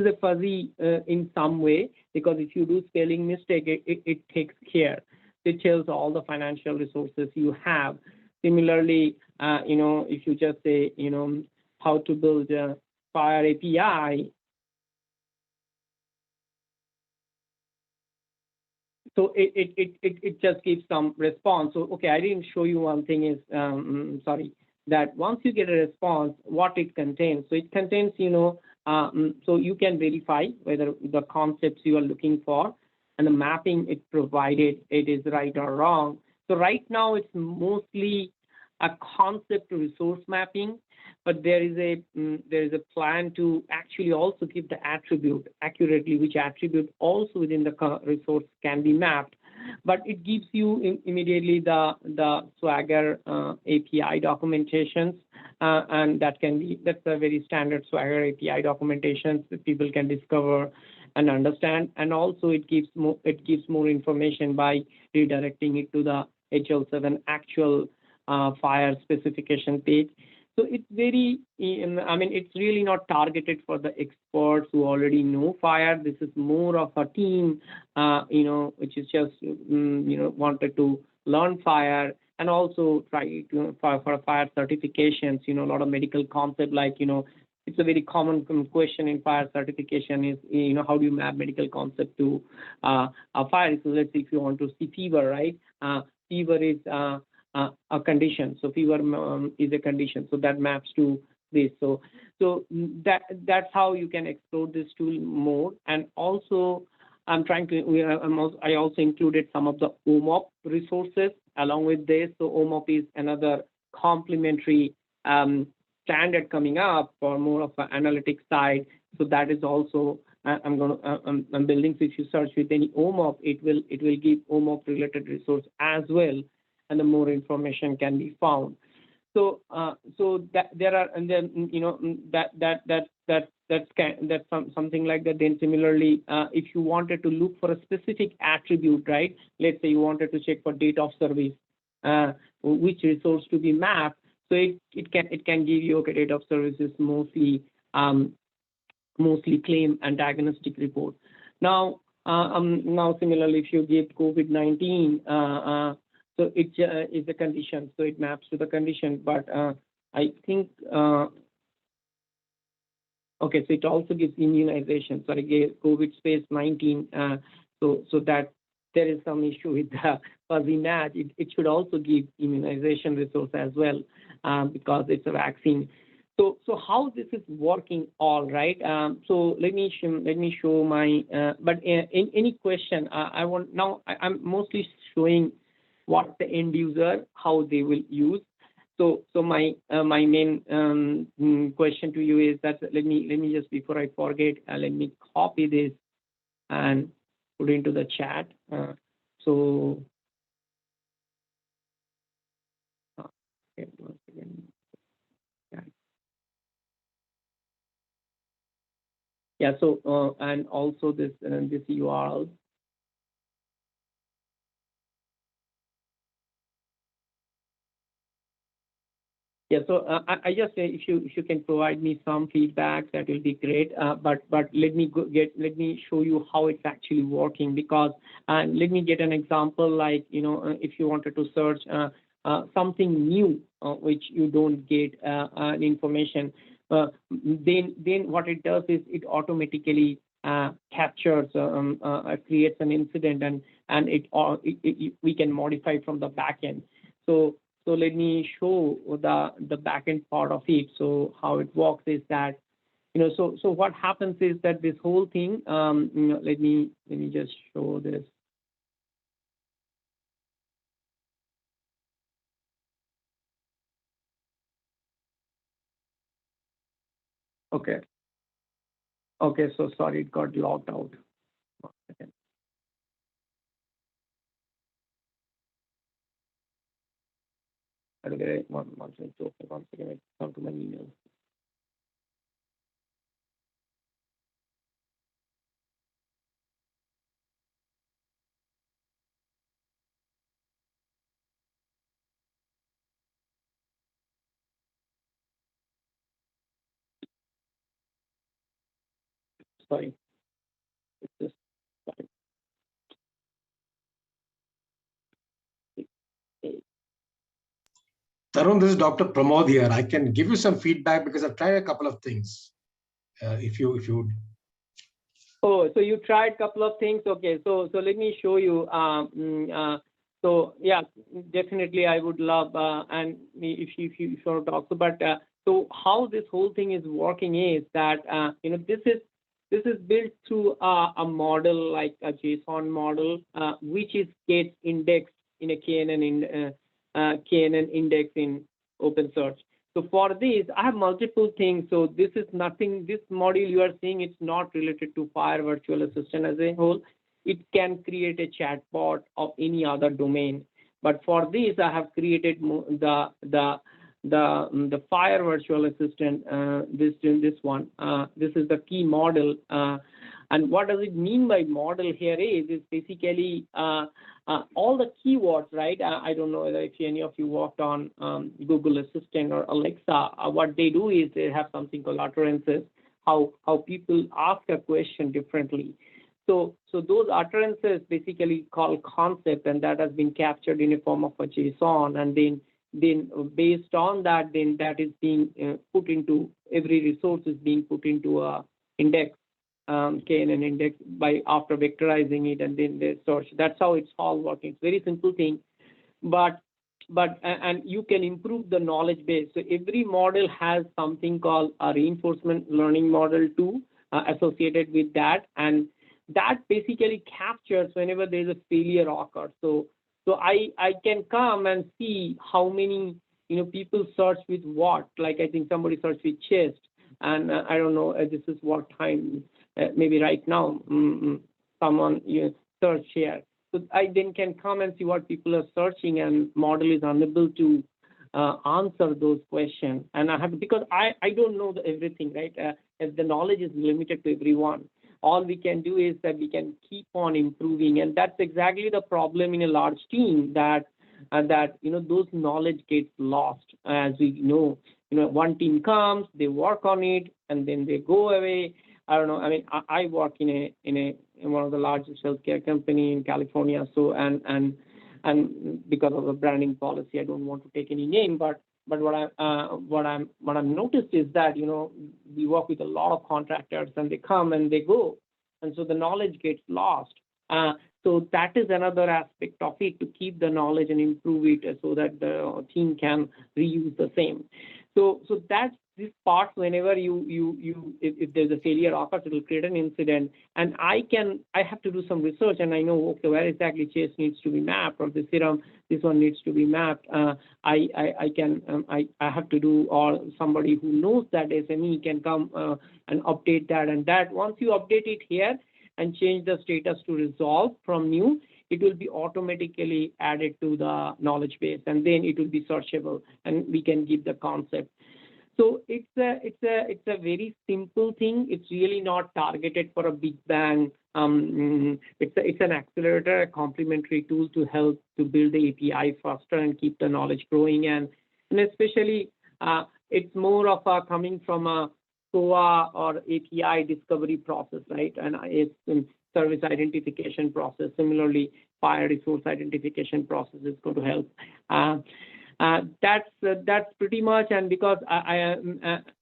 a fuzzy in some way, because if you do spelling mistake, it takes care. It tells all the financial resources you have. Similarly, you know, if you just say, you know, how to build a Fhir API. So it just gives some response. So, okay, I didn't show you one thing is, sorry, that once you get a response, what it contains. So it contains, you know, so you can verify whether the concepts you are looking for and the mapping it provided, it is right or wrong. So right now it's mostly a concept to resource mapping, but there is a plan to actually also keep the attribute accurately, which attribute also within the resource can be mapped. But it gives you immediately the Swagger API documentations, and that's a very standard Swagger API documentations that people can discover and understand. And also it gives more information by redirecting it to the HL7 actual Fhir specification page. So it's very, I mean, it's really not targeted for the experts who already know Fhir. This is more of a team, you know, which is just, you know, wanted to learn Fhir and also try to for Fhir certifications. You know, a lot of medical concept, like, you know, it's a very common question in Fhir certification is, you know, how do you map medical concept to a Fhir? So let's say if you want to see fever, right? Fever is a condition. So fever is a condition. So that maps to this. So that's how you can explore this tool more. And also, I also included some of the OMOP resources along with this. So OMOP is another complementary standard coming up for more of an analytics side. So that is also I'm building. So if you search with any OMOP, it will give OMOP related resource as well, and the more information can be found. So that there are, and then, you know, that's something like that. Then similarly, if you wanted to look for a specific attribute, right? Let's say you wanted to check for date of service, which resource to be mapped. So it can give you, okay, date of service is mostly claim and diagnostic report. Now similarly, if you give COVID-19. So it is a condition, so it maps to the condition. But I think, okay, so it also gives immunization. So I gave COVID space 19. So that there is some issue with the fuzzy match. It should also give immunization resource as well, because it's a vaccine. So how this is working, all right? So let me show my. But in any question, I'm mostly showing what the end user, how they will use. So my main question to you is that let me just, before I forget, let me copy this and put into the chat. So okay, once again. Yeah. So and also this URL. Yeah, so I just say if you can provide me some feedback, that will be great. But let me show you how it's actually working, because let me get an example, like if you wanted to search something new which you don't get information, then what it does is it automatically captures, creates an incident, and we can modify from the backend. So let me show the backend part of it. So how it works is that, so what happens is that this whole thing, let me just show this. Okay. Okay, so sorry, it got logged out. One second. Okay, one second, one second, I come to my email. Sorry. It's just, sorry. Tarun, this is Dr. Pramod here. I can give you some feedback because I've tried a couple of things. If you would. Oh, so you tried a couple of things. Okay, so let me show you. So yeah, definitely I would love, and if you want to talk. But so how this whole thing is working is that this is built through a model, like a JSON model, which gets indexed in a KNN index in OpenSearch. So for this, I have multiple things. So this is nothing, this module you are seeing, it's not related to Fhir Virtual Assistant as a whole. It can create a chatbot of any other domain. But for this, I have created the Fhir Virtual Assistant, this one. This is the key model. And what does it mean by model here is basically all the keywords, right? I don't know if any of you worked on Google Assistant or Alexa. What they do is they have something called utterances, how people ask a question differently. So those utterances basically call concept, and that has been captured in a form of a JSON, and then based on that, then that is being put into, every resource is being put into a index. KNN index after vectorizing it, and then they search. That's how it's all working. It's very simple thing, but and you can improve the knowledge base. So every model has something called a reinforcement learning model too associated with that, and that basically captures whenever there's a failure occurs. So I can come and see how many people search with what. Like I think somebody searched with chest, and I don't know. This is what time. Maybe right now, someone search here. So I then can come and see what people are searching, and model is unable to answer those questions. And I have, because I don't know everything, right? As the knowledge is limited to everyone. All we can do is that we can keep on improving, and that's exactly the problem in a large team, that those knowledge gets lost. As we know, one team comes, they work on it, and then they go away. I don't know. I mean, I work in one of the largest healthcare company in California. So and because of the branding policy, I don't want to take any name. But what I'm noticed is that we work with a lot of contractors, and they come and they go, and so the knowledge gets lost. So that is another aspect of it, to keep the knowledge and improve it so that the team can reuse the same. So that's this part, whenever if there's a failure occurs, it will create an incident, and I have to do some research, and I know, okay, where exactly chase needs to be mapped, or the serum, this one needs to be mapped. I have to do, or somebody who knows that SME can come and update that, and that once you update it here and change the status to resolve from new, it will be automatically added to the knowledge base, and then it will be searchable, and we can give the concept. So it's a very simple thing. It's really not targeted for a big bang. It's an accelerator, a complementary tool to help to build the API faster and keep the knowledge growing, and especially it's more of a coming from a SOA or API discovery process, right? And it's service identification process. Similarly, Fhir resource identification process is going to help. That's pretty much, and because I am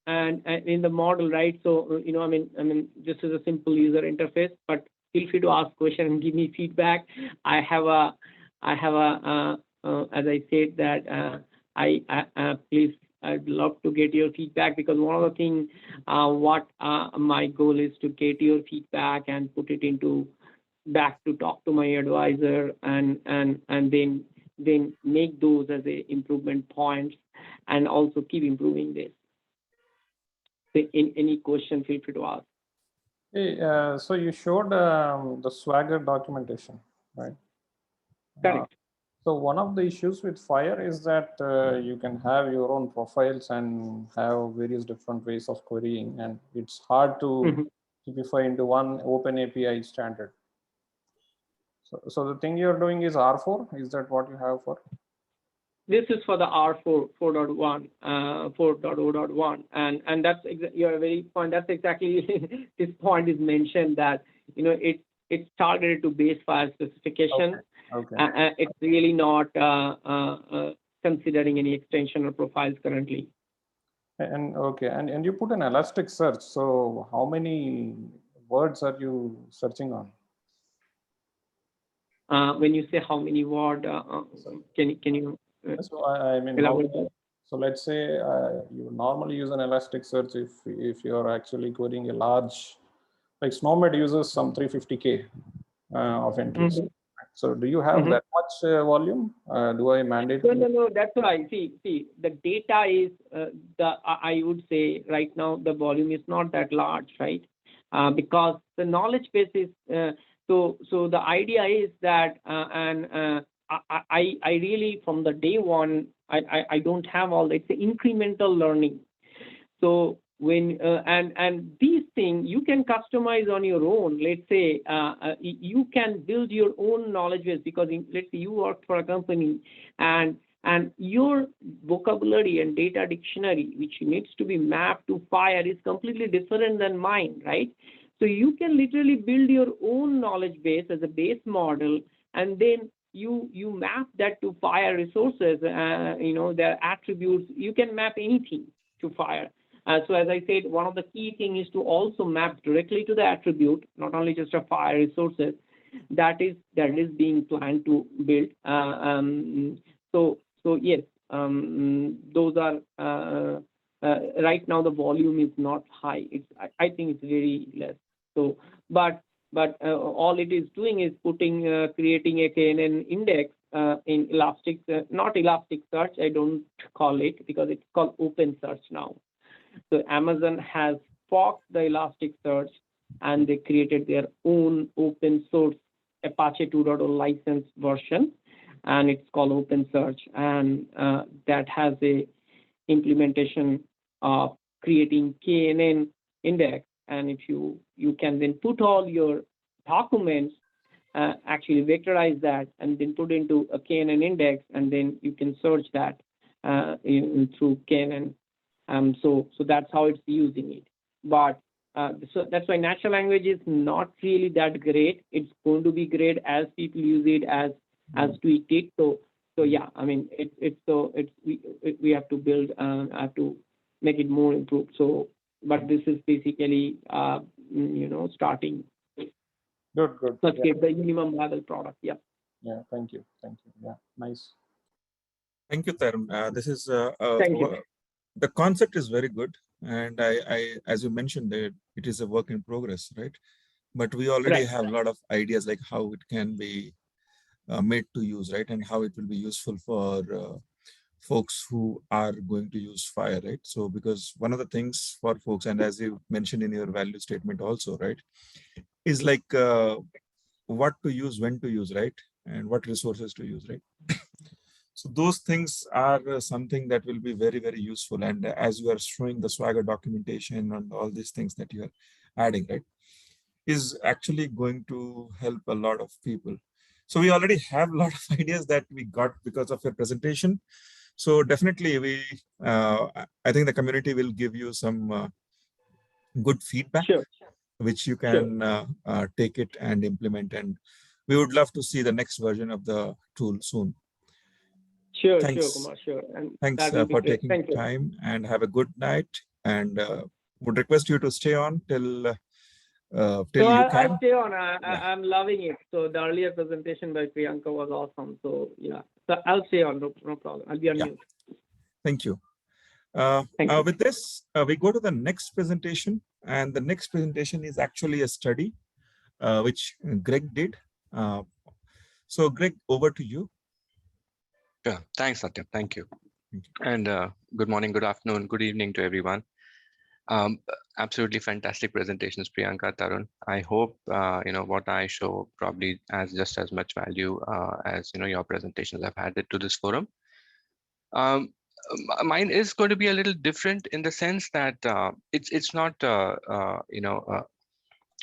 in the model, right? So I mean, this is a simple user interface, but feel free to ask questions and give me feedback. I have a as I said that please, I'd love to get your feedback, because one of the things what my goal is to get your feedback and put it into back to talk to my advisor, and then make those as a improvement points, and also keep improving this. So any question, feel free to ask. Hey, so you showed the Swagger documentation, right? Correct. So one of the issues with Fhir is that you can have your own profiles and have various different ways of querying, and it's hard to typify into one open API standard. So the thing you're doing is R4. Is that what you have for? This is for the R4 4.1, 4.0.1, and that's you're very point. That's exactly this point is mentioned that it's targeted to base file specification. Okay. It's really not considering any extension or profiles currently. And okay, and you put an Elasticsearch. So how many words are you searching on? When you say how many words, can you? So I mean, so let's say you normally use an Elasticsearch if you're actually querying a large, like SNOMED uses some 350K of entries. So do you have that much volume? Do I mandate? No, that's why. See, the data is I would say right now the volume is not that large, right? Because the knowledge base is so the idea is that I really from the day one I don't have all it's incremental learning. So when and these things you can customize on your own. Let's say you can build your own knowledge base, because let's say you work for a company and your vocabulary and data dictionary, which needs to be mapped to Fhir, is completely different than mine, right? So you can literally build your own knowledge base as a base model, and then you map that to Fhir resources. Their attributes. You can map anything to Fhir. So as I said, one of the key things is to also map directly to the attribute, not only just a Fhir resources. That is being planned to build. So yes, those are right now the volume is not high. I think it's very less. So but all it is doing is creating a KNN index in Elastic, not Elasticsearch. I don't call it, because it's called OpenSearch now. So Amazon has forked the Elasticsearch, and they created their own open source Apache 2.0 licensed version, and it's called OpenSearch, and that has a implementation of creating KNN index. And if you can then put all your documents, actually vectorize that, and then put into a KNN index, and then you can search that through KNN. So that's how it's using it. But so that's why natural language is not really that great. It's going to be great as people use it, as tweaked it. So yeah, I mean we have to build, have to make it more improved. So, but this is basically starting. Good. Let's get the minimum level product. Yeah. Yeah. Thank you. Yeah. Nice. Thank you, Tarum. This is Thank you. the concept is very good. And as you mentioned, that it is a work in progress, right? But we already Right. have a lot of ideas like how it can be made to use, right? And how it will be useful for folks who are going to use Fhir, right? So because one of the things for folks, and as you mentioned in your value statement also, right, is like what to use, when to use, right? And what resources to use, right? So those things are something that will be very, very useful. And as you are showing the Swagger documentation and all these things that you are adding, right, is actually going to help a lot of people. So we already have a lot of ideas that we got because of your presentation. So definitely I think the community will give you some good feedback, Sure. which you Sure. can take it and implement. And we would love to see the next version of the tool soon. Sure, Thanks. Kumar, sure. And Thanks that will be for great. taking Thank you. time, and have a good night. And would request you to stay on till So you I'll can. stay on. Yeah. I'm loving it. So the earlier presentation by Priyanka was awesome. So yeah, so I'll stay on. No problem. I'll be on Yeah. mute. Thank you. Thank you. With this, we go to the next presentation, and the next presentation is actually a study which Greg did. So Greg, over to you. Yeah, thanks, Satyam. Thank you. Thank you. And good morning, good afternoon, good evening to everyone. Absolutely fantastic presentations, Priyanka, Tarun. I hope what I show probably has just as much value as your presentations have added to this forum. Mine is going to be a little different in the sense that it's not a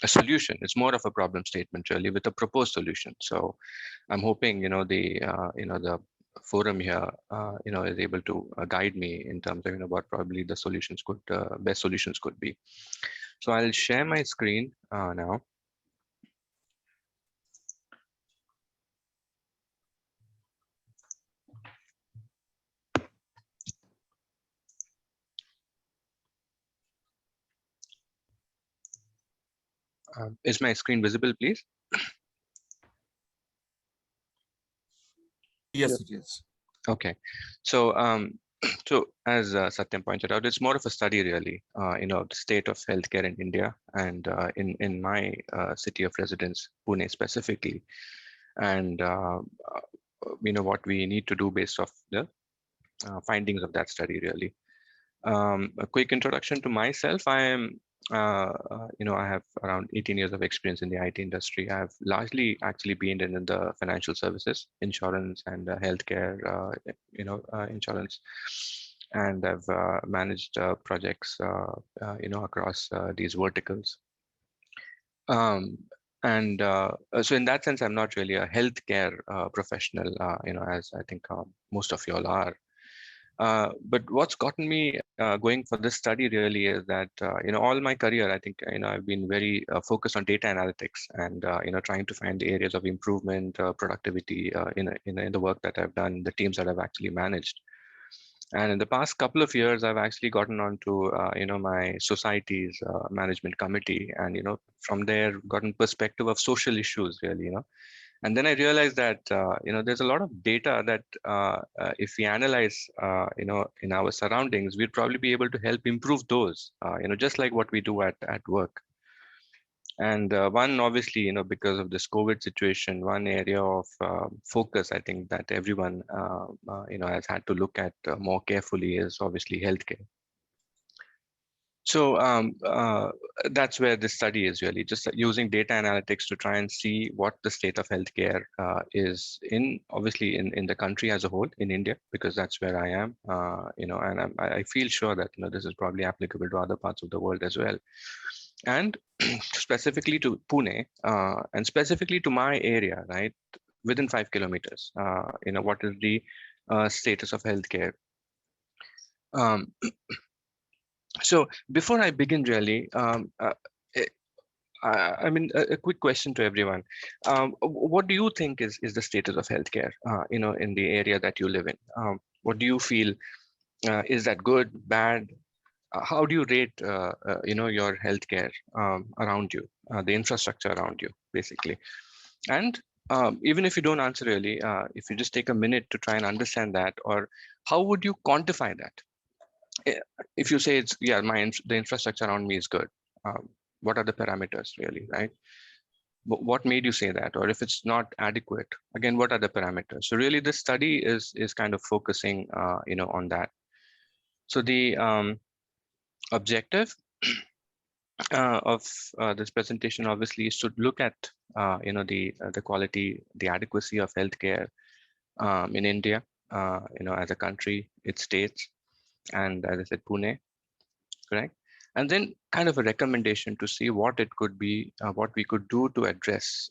solution. It's more of a problem statement really with a proposed solution. So I'm hoping the forum here is able to guide me in terms of what probably the solutions could best solutions could be. So I'll share my screen now. Is my screen visible, please? Yes, it is. Okay, so so as Satyam pointed out, it's more of a study really, the state of healthcare in India and in my city of residence, Pune specifically, and what we need to do based off the findings of that study really. A quick introduction to myself. I am, I have around 18 years of experience in the IT industry. I have largely actually been in the financial services, insurance and healthcare, insurance. And I've managed projects, across these verticals. So in that sense, I'm not really a healthcare professional, as I think most of you all are. But what's gotten me going for this study really is that all my career, I think I've been very focused on data analytics and trying to find the areas of improvement, productivity in the work that I've done, the teams that I've actually managed. And in the past couple of years, I've actually gotten onto my society's management committee, and from there gotten perspective of social issues really. And then I realized that there's a lot of data that if we analyze in our surroundings, we'd probably be able to help improve those, just like what we do at work. And one, obviously, because of this COVID situation, one area of focus, I think that everyone has had to look at more carefully is obviously healthcare. So that's where this study is really just using data analytics to try and see what the state of healthcare is obviously in the country as a whole, in India, because that's where I am, and I feel sure that this is probably applicable to other parts of the world as well, and specifically to Pune, and specifically to my area, right, within 5 kilometers, what is the status of healthcare. So before I begin, really, I mean, a quick question to everyone. What do you think is the status of healthcare, in the area that you live in? What do you feel? Is that good, bad? How do you rate, your healthcare around you, the infrastructure around you, basically? And even if you don't answer really, if you just take a minute to try and understand that, or how would you quantify that? if you say it's, yeah, the infrastructure around me is good, what are the parameters really, right? What made you say that? Or if it's not adequate, again, what are the parameters? So really this study is kind of focusing, on that. So the objective of this presentation obviously is to look at, the quality, the adequacy of healthcare in India, as a country, its states, and as I said, Pune, correct? And then kind of a recommendation to see what it could be, what we could do to address,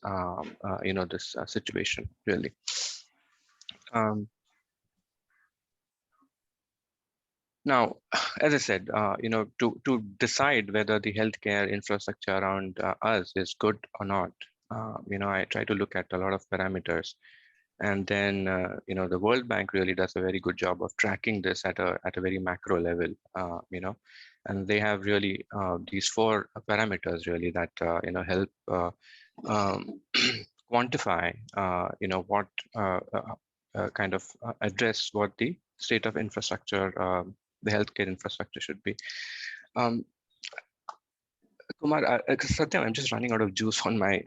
this situation really. Um, Now, as I said, to decide whether the healthcare infrastructure around us is good or not, I try to look at a lot of parameters, and then the World Bank really does a very good job of tracking this at a very macro level, and they have really these 4 parameters really that help um, quantify, what kind of address what the state of infrastructure, the healthcare infrastructure should be. Kumar, Satyam, I'm just running out of juice on my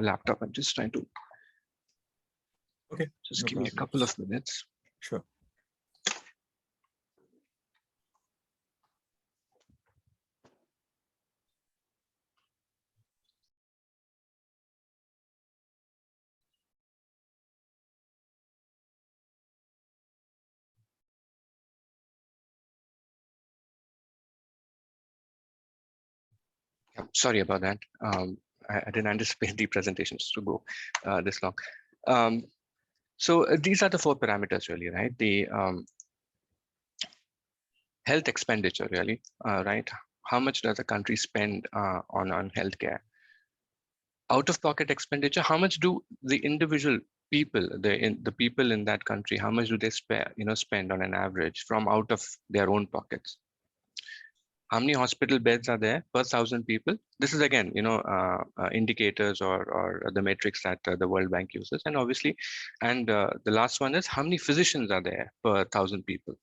laptop. I'm just trying to. Okay. Just No give me a problem. couple of minutes. Sure. Yeah, sorry about that. I didn't anticipate the presentations to go this long. So these are the 4 parameters really, right? The health expenditure really, right? How much does a country spend on healthcare? Out-of-pocket expenditure, how much do the individual people, the people in that country, how much do they spend on an average from out of their own pockets? How many hospital beds are there per 1,000 people? This is again, indicators or the metrics that the World Bank uses, and obviously, and the last one is how many physicians are there per 1,000 people.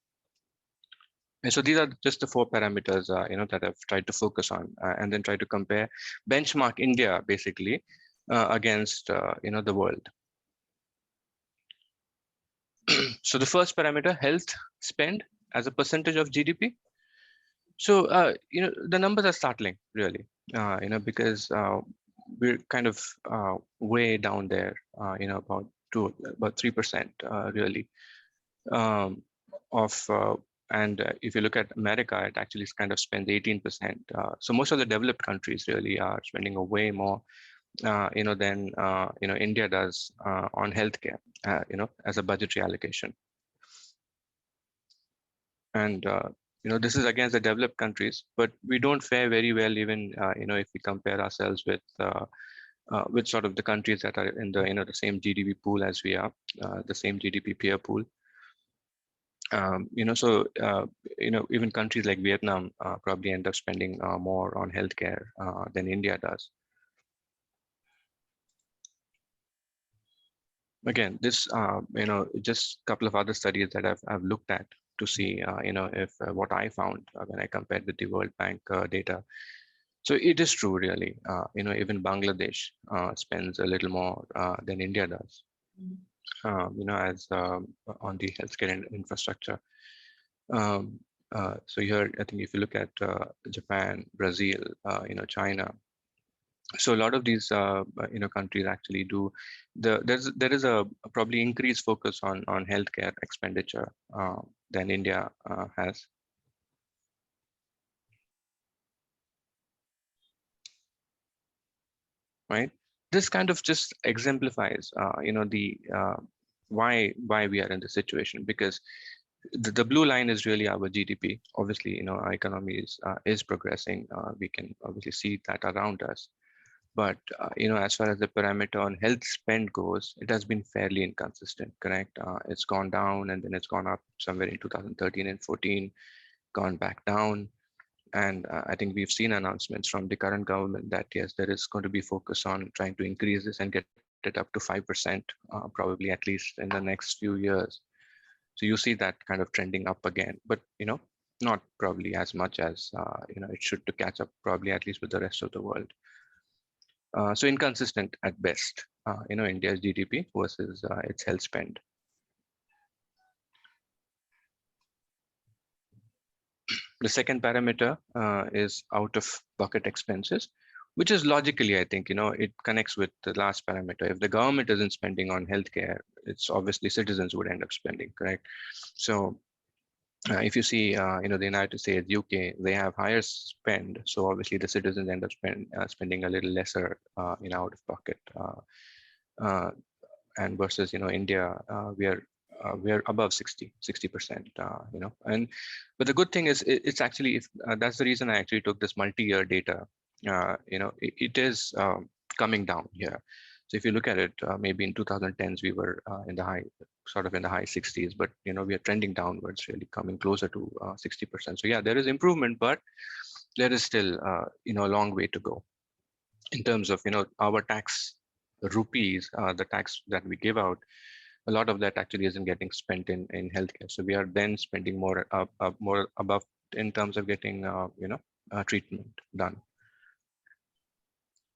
And so these are just the 4 parameters, that I've tried to focus on, and then try to compare, benchmark India basically against, the world. So the first parameter, health spend as a percentage of GDP. So, the numbers are startling really, because we're kind of way down there, about 3% really of and if you look at America, it actually kind of spends 18%. So most of the developed countries really are spending a way more, than India does on healthcare, as a budgetary allocation. And this is against the developed countries, but we don't fare very well even if we compare ourselves with sort of the countries that are in the the same GDP pool as we are, the same GDP peer pool. So even countries like Vietnam probably end up spending more on healthcare than India does. Again, this just a couple of other studies that I've looked at to see if what I found when I compared with the World Bank data. So it is true, really. Even Bangladesh spends a little more than India does. As on the healthcare infrastructure. So here, I think if you look at Japan, Brazil, China, so a lot of these countries actually do there is a probably increased focus on healthcare expenditure than India has. Right, this kind of just exemplifies the why we are in this situation, because the blue line is really our GDP. Obviously, our economy is progressing. We can obviously see that around us. But as far as the parameter on health spend goes, it has been fairly inconsistent, correct? It's gone down and then it's gone up somewhere in 2013 and 14, gone back down. And I think we've seen announcements from the current government that yes, there is going to be focus on trying to increase this and get it up to 5%, probably at least in the next few years. So you see that kind of trending up again. But not probably as much as it should to catch up probably at least with the rest of the world. So inconsistent at best, India's GDP versus its health spend. The second parameter is out-of-pocket expenses, which is logically, I think, it connects with the last parameter. If the government isn't spending on healthcare, it's obviously citizens would end up spending, correct? So if you see, the United States, UK, they have higher spend, so obviously the citizens end up spending a little lesser in out-of-pocket. And versus, India, we are above 60%, but the good thing is it's actually, that's the reason I actually took this multi-year data. It is coming down here. So if you look at it, maybe in 2010s, we were in the high 60s, but, we are trending downwards, really coming closer to 60%. So yeah, there is improvement, but there is still, a long way to go in terms of, our tax rupees, the tax that we give out. A lot of that actually isn't getting spent in healthcare. So we are then spending more above in terms of getting, treatment done.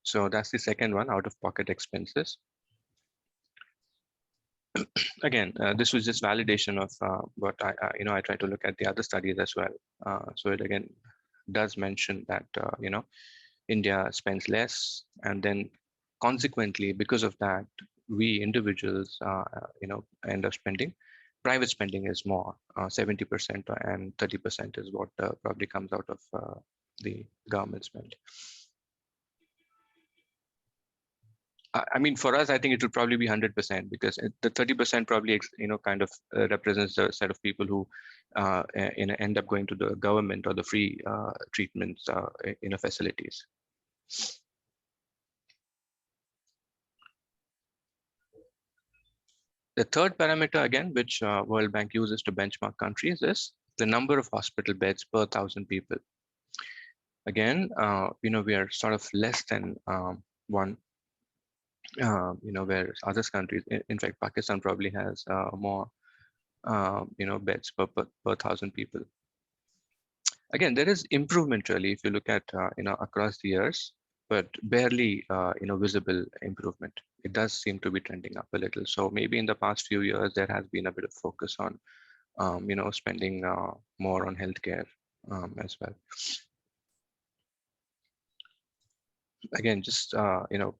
So that's the second one, out-of-pocket expenses. Again, this was just validation of what I try to look at the other studies as well. So it again does mention that, India spends less, and then consequently, because of that, we individuals, end up spending. Private spending is more, 70% and 30% is what probably comes out of the government spend. I mean, for us, I think it would probably be 100% because the 30% probably, kind of represents the set of people who end up going to the government or the free treatments, facilities. The third parameter, again, which World Bank uses to benchmark countries, is the number of hospital beds per 1,000 people. Again, we are sort of less than one. Whereas other countries, in fact, Pakistan probably has more, beds per 1,000 people. Again, there is improvement really if you look at, across the years, but barely, visible improvement. It does seem to be trending up a little. So maybe in the past few years, there has been a bit of focus on, spending more on healthcare as well. Again, just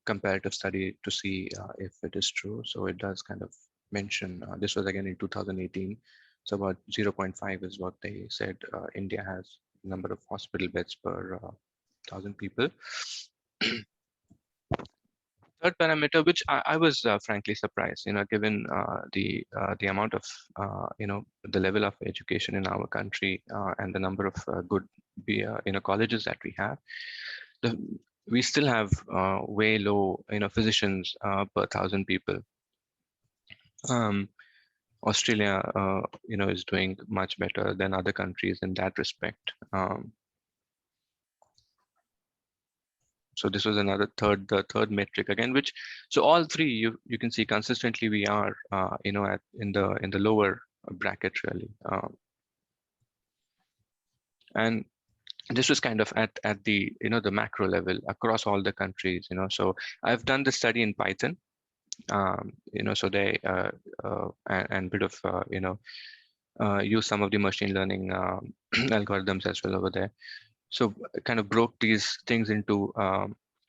comparative study to see if it is true. So it does kind of mention, this was again in 2018. So about 0.5 is what they said India has number of hospital beds per 1,000 people. Third parameter, which I was frankly surprised, given the amount of, the level of education in our country and the number of good, colleges that we have. We still have way low, physicians per 1,000 people. Australia, is doing much better than other countries in that respect. So this was another the third metric again, which, so all three you can see consistently we are, in the lower bracket really. And this was kind of at the, the macro level across all the countries, so I've done the study in Python, so they, and bit of, use some of the machine learning algorithms as well over there. So kind of broke these things into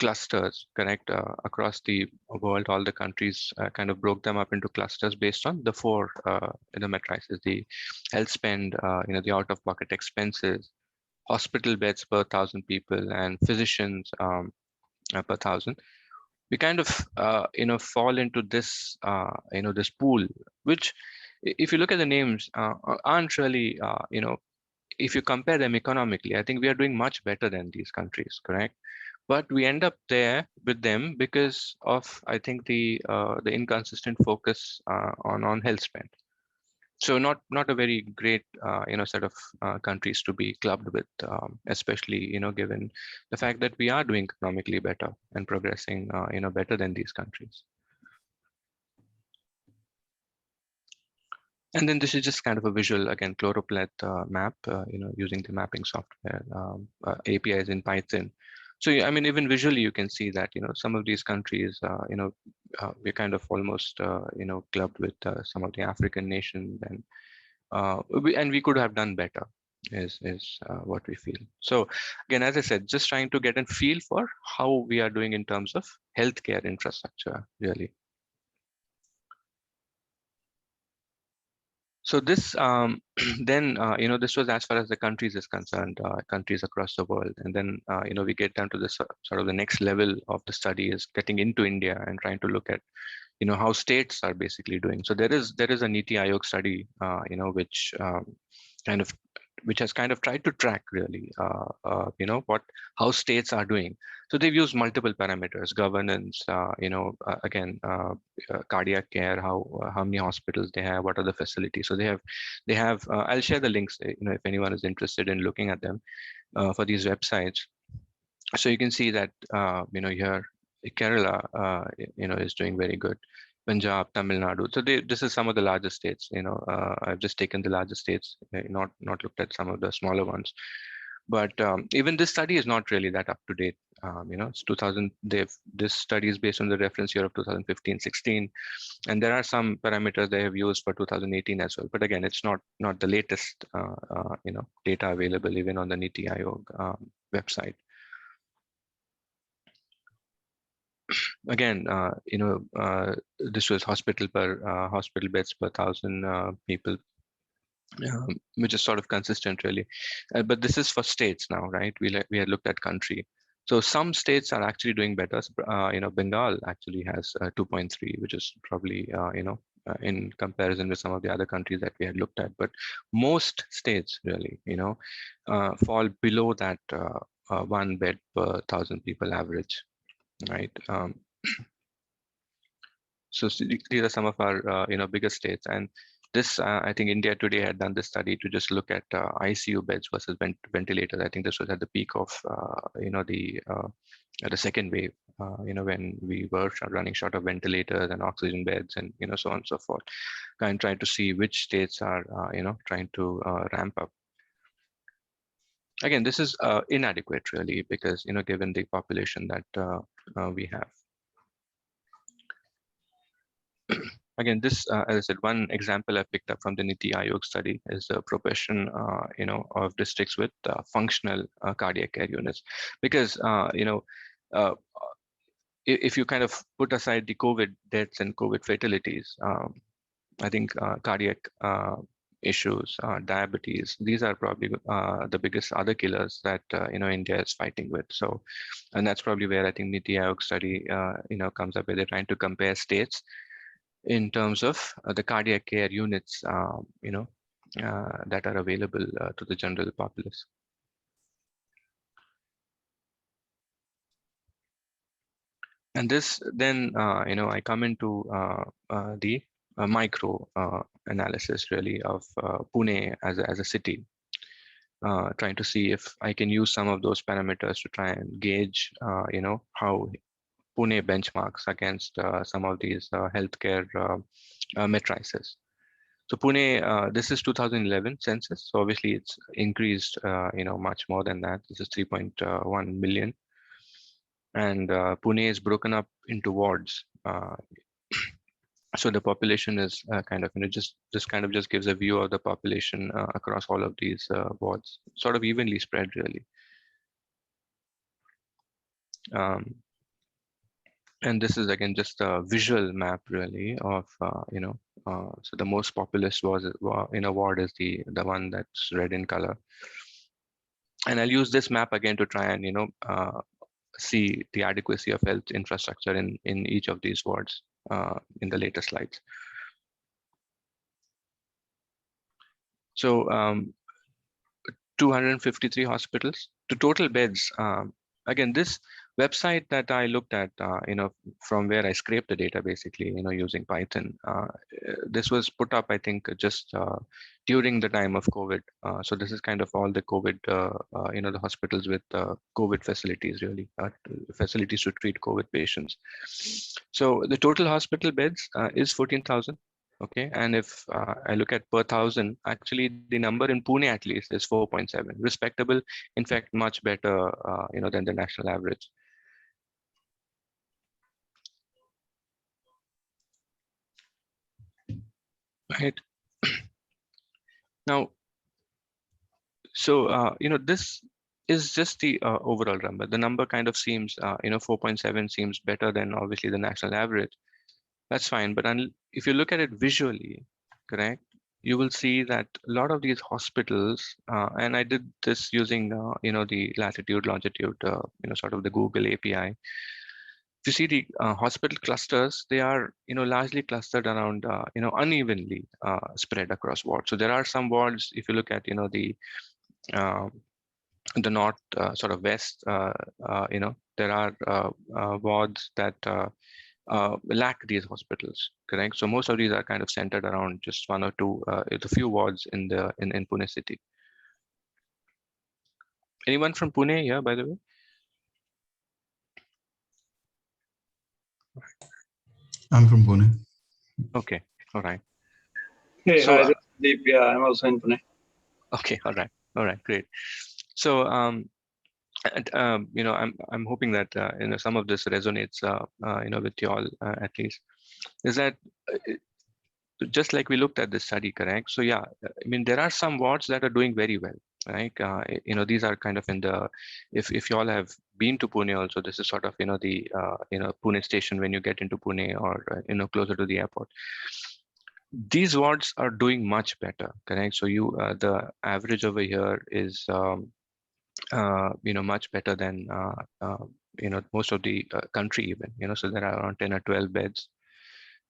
clusters, correct, across the world, all the countries kind of broke them up into clusters based on the four, matrices, the health spend, the out-of-pocket expenses, hospital beds per 1,000 people, and physicians per 1,000. We kind of, fall into this, this pool, which if you look at the names, aren't really, if you compare them economically, I think we are doing much better than these countries, correct? But we end up there with them because of, I think, the inconsistent focus on health spend. So not a very great, set of countries to be clubbed with, especially, given the fact that we are doing economically better and progressing, better than these countries. And then this is just kind of a visual, again, chloroplet map, using the mapping software, APIs in Python. So, I mean, even visually, you can see that, some of these countries, we're kind of almost, clubbed with some of the African nations, and we could have done better is what we feel. So again, as I said, just trying to get a feel for how we are doing in terms of healthcare infrastructure, really. So this then this was as far as the countries is concerned, countries across the world, and then we get down to the sort of the next level of the study is getting into India and trying to look at how states are basically doing. So there is a Niti Aayog study which has kind of tried to track really how states are doing. So they've used multiple parameters: governance, cardiac care, how many hospitals they have, what are the facilities. So they have I'll share the links if anyone is interested in looking at them for these websites. So you can see that here Kerala is doing very good. Punjab, Tamil Nadu. So this is some of the largest states. I've just taken the largest states, not looked at some of the smaller ones. But even this study is not really that up to date. It's 2000. This study is based on the reference year of 2015-16, and there are some parameters they have used for 2018 as well. But again, it's not the latest data available even on the Niti Aayog website. Again, this was hospital beds per 1,000 people, which is sort of consistent, really. But this is for states now, right? We had looked at country. So some states are actually doing better. Bengal actually has 2.3, which is probably in comparison with some of the other countries that we had looked at. But most states really, fall below that 1 bed per 1,000 people average. Right. So these are some of our bigger states, and this I think India Today had done this study to just look at ICU beds versus ventilators. I think this was at the peak of the second wave, when we were running short of ventilators and oxygen beds and so on and so forth, and trying to see which states are trying to ramp up. Again, this is inadequate really, because given the population that we have. Again, this, as I said, one example I picked up from the Niti Aayog study is the proportion, of districts with functional cardiac care units, because if you kind of put aside the COVID deaths and COVID fatalities, I think cardiac issues, diabetes, these are probably the biggest other killers that India is fighting with. So, and that's probably where I think Niti Aayog study comes up, where they're trying to compare states in terms of the cardiac care units that are available to the general populace. And this then I come into the micro analysis really of Pune as a city, trying to see if I can use some of those parameters to try and gauge how Pune benchmarks against some of these healthcare matrices. So Pune, this is 2011 census. So obviously it's increased, much more than that. This is 3.1 million. And Pune is broken up into wards. So the population is kind of, just gives a view of the population across all of these wards, sort of evenly spread really. And this is again just a visual map really of so the most populous ward is the one that's red in color. And I'll use this map again to try and see the adequacy of health infrastructure in each of these wards in the later slides. So 253 hospitals. The total beds, again, this website that I looked at, from where I scraped the data, basically, using Python, this was put up, I think, just during the time of COVID. So this is kind of all the COVID, the hospitals with COVID facilities, really, facilities to treat COVID patients. So the total hospital beds is 14,000. Okay, and if I look at per thousand, actually the number in Pune at least is 4.7, respectable. In fact, much better, than the national average. Right now, so this is just the overall number. The number kind of seems, 4.7 seems better than obviously the national average. That's fine, but if you look at it visually, correct, you will see that a lot of these hospitals, and I did this using, the latitude, longitude, sort of the Google API. If you see the hospital clusters, they are, largely clustered around, unevenly spread across wards. So there are some wards, if you look at, uh, the north, sort of west, there are wards that lack these hospitals, correct? So most of these are kind of centered around just one or two, the few wards in Pune city. Anyone from Pune here, by the way? I'm from Pune. Okay, all right. Hey, So, hi, Deep. Yeah, I'm also in Pune. okay, all right, great. So, and, I'm hoping that some of this resonates, with you all at least. Is that just like we looked at this study, correct? So yeah, I mean, there are some wards that are doing very well, right? These are kind of in the, if you all have been to Pune also, this is sort of, the, Pune station when you get into Pune or, closer to the airport. These wards are doing much better, correct? So the average over here is, much better than, most of the country even, so there are around 10 or 12 beds.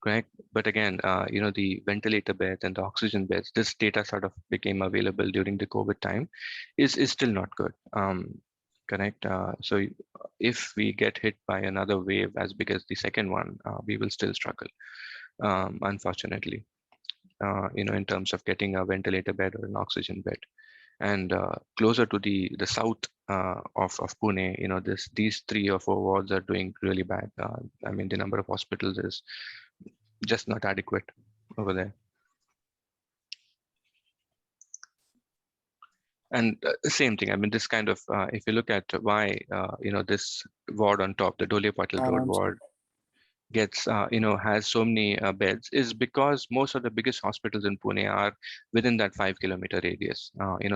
Correct. But again, the ventilator beds and the oxygen beds, this data sort of became available during the COVID time, is still not good. Correct. So if we get hit by another wave as big as the second one, we will still struggle, unfortunately, in terms of getting a ventilator bed or an oxygen bed. And closer to the south of Pune, these 3 or 4 wards are doing really bad. I mean, the number of hospitals is just not adequate over there. And same thing, I mean, this kind of, if you look at why, this ward on top, the Dole Patil Road ward, gets, has so many beds, is because most of the biggest hospitals in Pune are within that 5-kilometer radius.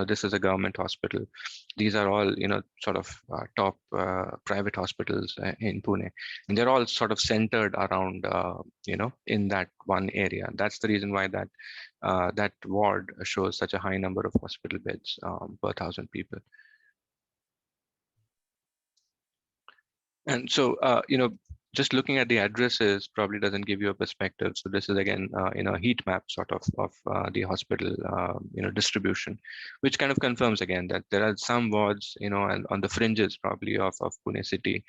This is a government hospital. These are all, sort of top private hospitals in Pune, and they're all sort of centered around, in that one area. That's the reason why that ward shows such a high number of hospital beds per 1,000 people. And so, just looking at the addresses probably doesn't give you a perspective. So this is again, a heat map sort of the hospital, distribution, which kind of confirms again that there are some wards, and on the fringes probably of Pune city,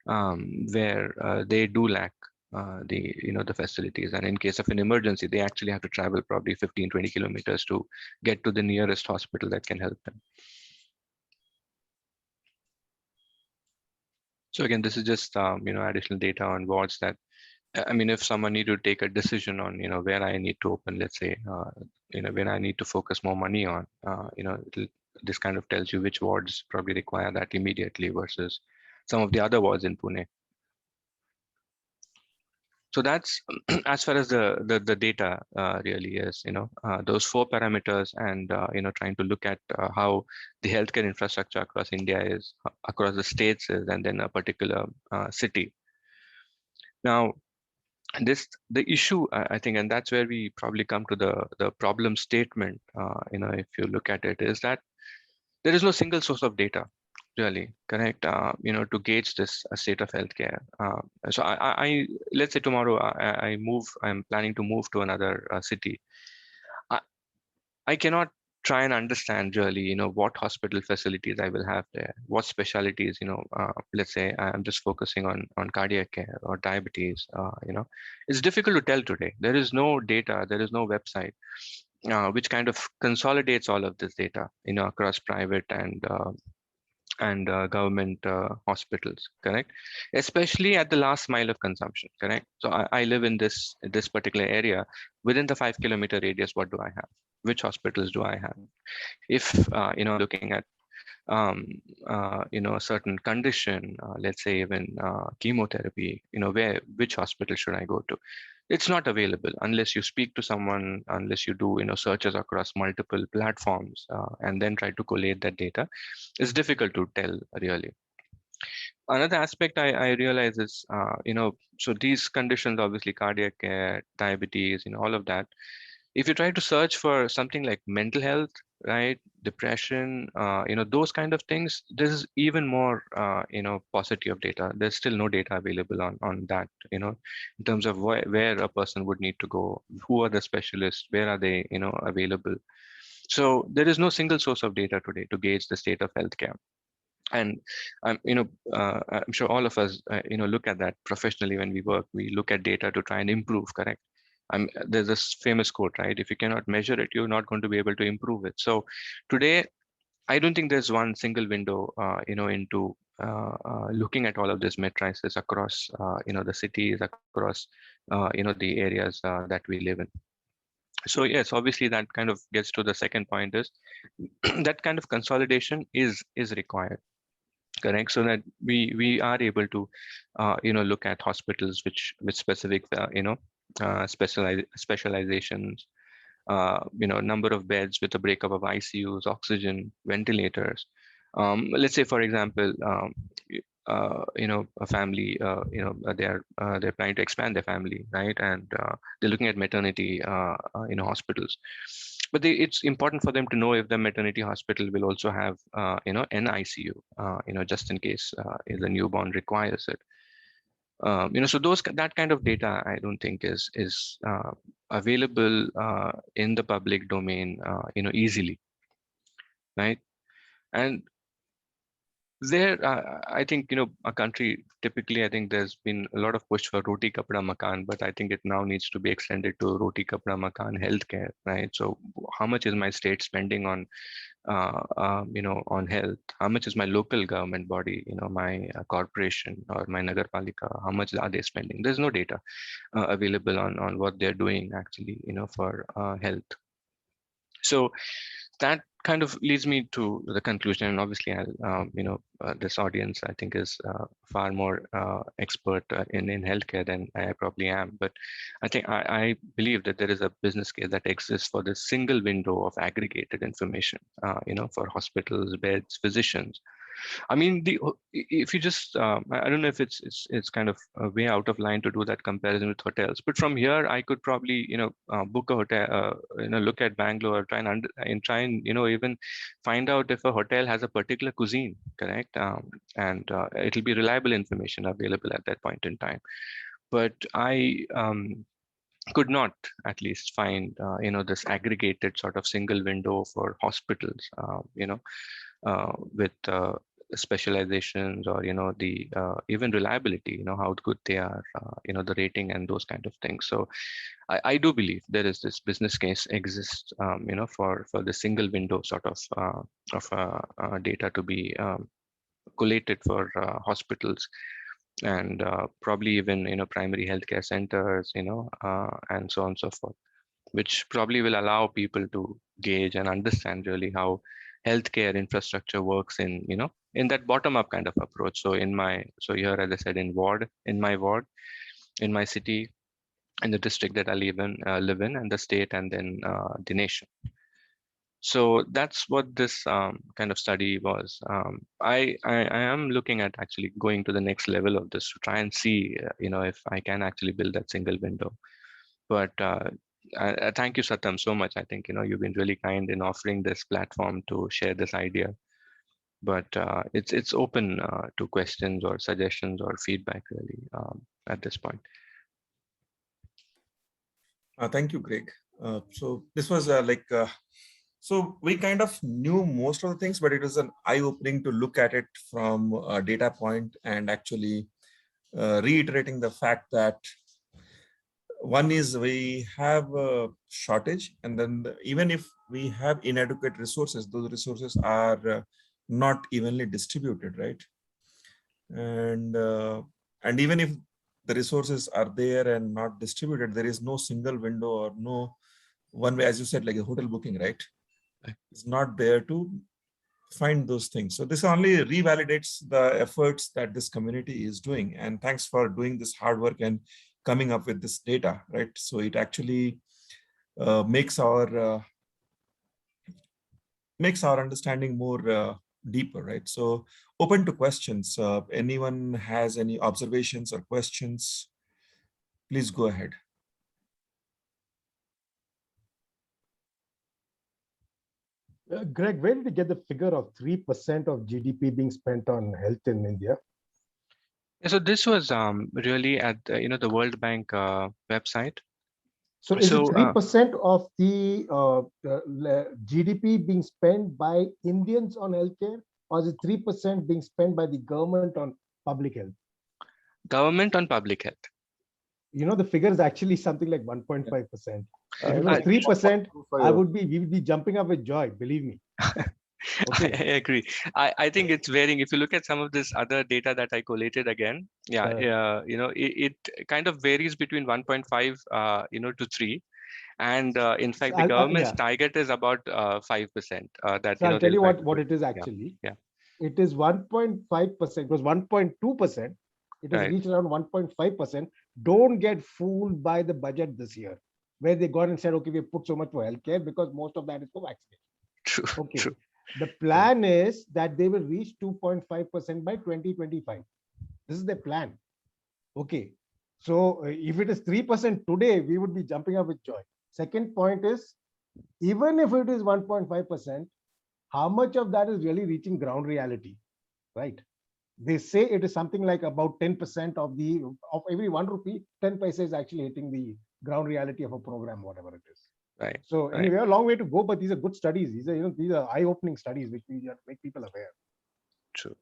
where they do lack the facilities. And in case of an emergency, they actually have to travel probably 15-20 kilometers to get to the nearest hospital that can help them. So again, this is just, additional data on wards that, I mean, if someone need to take a decision on, where I need to open, let's say, when I need to focus more money on, this kind of tells you which wards probably require that immediately versus some of the other wards in Pune. So that's as far as the data really is, those 4 parameters, and trying to look at how the healthcare infrastructure across India is, across the states is, and then a particular city. Now, the issue, I think, and that's where we probably come to the problem statement. If you look at it, is that there is no single source of data, really, correct? To gauge this state of healthcare. So I let's say tomorrow I'm planning to move to another city. I cannot try and understand really, what hospital facilities I will have there, what specialties, let's say I'm just focusing on cardiac care or diabetes, it's difficult to tell today. There is no data, there is no website which kind of consolidates all of this data, across private and and government hospitals, correct? Especially at the last mile of consumption, correct? So I live in this particular area. Within the 5 kilometer radius, what do I have? Which hospitals do I have? If I'm looking at a certain condition, let's say even chemotherapy, which hospital should I go to? It's not available unless you speak to someone, unless you do searches across multiple platforms and then try to collate that data. It's difficult to tell really. Another aspect I realize is so these conditions, obviously cardiac care, diabetes, all of that. If you try to search for something like mental health, right, depression, those kind of things, there's even more paucity of data. There's still no data available on that, in terms of where a person would need to go, who are the specialists, where are they available. So there is no single source of data today to gauge the state of healthcare. And I'm sure all of us look at that professionally. When we work, we look at data to try and improve, correct? There's this famous quote, right? If you cannot measure it, you're not going to be able to improve it. So today, I don't think there's one single window into looking at all of these matrices across the cities, across the areas that we live in. So yes, obviously that kind of gets to the second point, is that kind of consolidation is required, correct? So that we are able to look at hospitals with specific specializations, number of beds with a breakup of ICUs, oxygen, ventilators. Let's say, for example, a family, they're trying to expand their family, right? And they're looking at maternity, hospitals. But it's important for them to know if the maternity hospital will also have, an ICU, just in case if the newborn requires it. So that kind of data, I don't think is available in the public domain, easily, right? And there, I think, a country, typically, I think there's been a lot of push for roti kapda makan, but I think it now needs to be extended to roti kapda makan healthcare, right? So how much is my state spending on, on health? How much is my local government body, my corporation or my nagarpalika, how much are they spending? There's no data available on what they're doing actually, for health. So that kind of leads me to the conclusion, and obviously this audience, I think, is far more expert in healthcare than I probably am, but I think I believe that there is a business case that exists for this single window of aggregated information, for hospitals, beds, physicians. I mean, if you just, I don't know if it's kind of a way out of line to do that comparison with hotels, but from here I could probably, book a hotel, look at Bangalore, try and even find out if a hotel has a particular cuisine, correct? And it'll be reliable information available at that point in time. But I could not at least find, this aggregated sort of single window for hospitals, with specializations, or the even reliability, how good they are, the rating and those kind of things. So I do believe there is this business case exists, for the single window sort of data to be collated for hospitals, and probably even primary healthcare centers, and so on and so forth, which probably will allow people to gauge and understand really how healthcare infrastructure works in that bottom-up kind of approach. So here, as I said, in my ward, in my city, in the district that I live in, and the state, and then the nation. So that's what this kind of study was. I am looking at actually going to the next level of this to try and see, if I can actually build that single window. But thank you, Satam, so much. I think, you've been really kind in offering this platform to share this idea. But it's open to questions or suggestions or feedback really at this point. Thank you, Greg. So this was so we kind of knew most of the things, but it was an eye-opening to look at it from a data point and actually reiterating the fact that one is we have a shortage, and then even if we have inadequate resources, those resources are not evenly distributed, right? And even if the resources are there and not distributed, there is no single window or no one way, as you said, like a hotel booking, right? It's not there to find those things. So this only revalidates the efforts that this community is doing. And thanks for doing this hard work and coming up with this data, right? So it actually makes our understanding more deeper, right? So open to questions. Anyone has any observations or questions? Please go ahead. Greg, where did you get the figure of 3% of GDP being spent on health in India? So this was really at the World Bank website. So is it 3% of the GDP being spent by Indians on healthcare, or is it 3% being spent by the government on public health? Government on public health. You know, the figure is actually something like 1.5%. If it was 3%, we would be jumping up with joy, believe me. Okay. I agree. I think it's varying. If you look at some of this other data that I collated again, it kind of varies between 1.5 to 3. And in fact, the government's target is about 5%. So I'll tell you what it is actually. Yeah. It is 1.5%. It was 1.2%. It has reached around 1.5%. Don't get fooled by the budget this year, where they got and said, okay, we put so much for healthcare because most of that is for vaccination. True. Okay. True. The plan is that they will reach 2.5% by 2025. This is the plan. Okay. So if it is 3% today, we would be jumping up with joy. Second point is, even if it is 1.5%, how much of that is really reaching ground reality, right? They say it is something like about 10% of every 1 rupee, 10 paise is actually hitting the ground reality of a program, whatever it is. Right. So anyway, a long way to go, but these are good studies. These are eye-opening studies which we make people aware. True,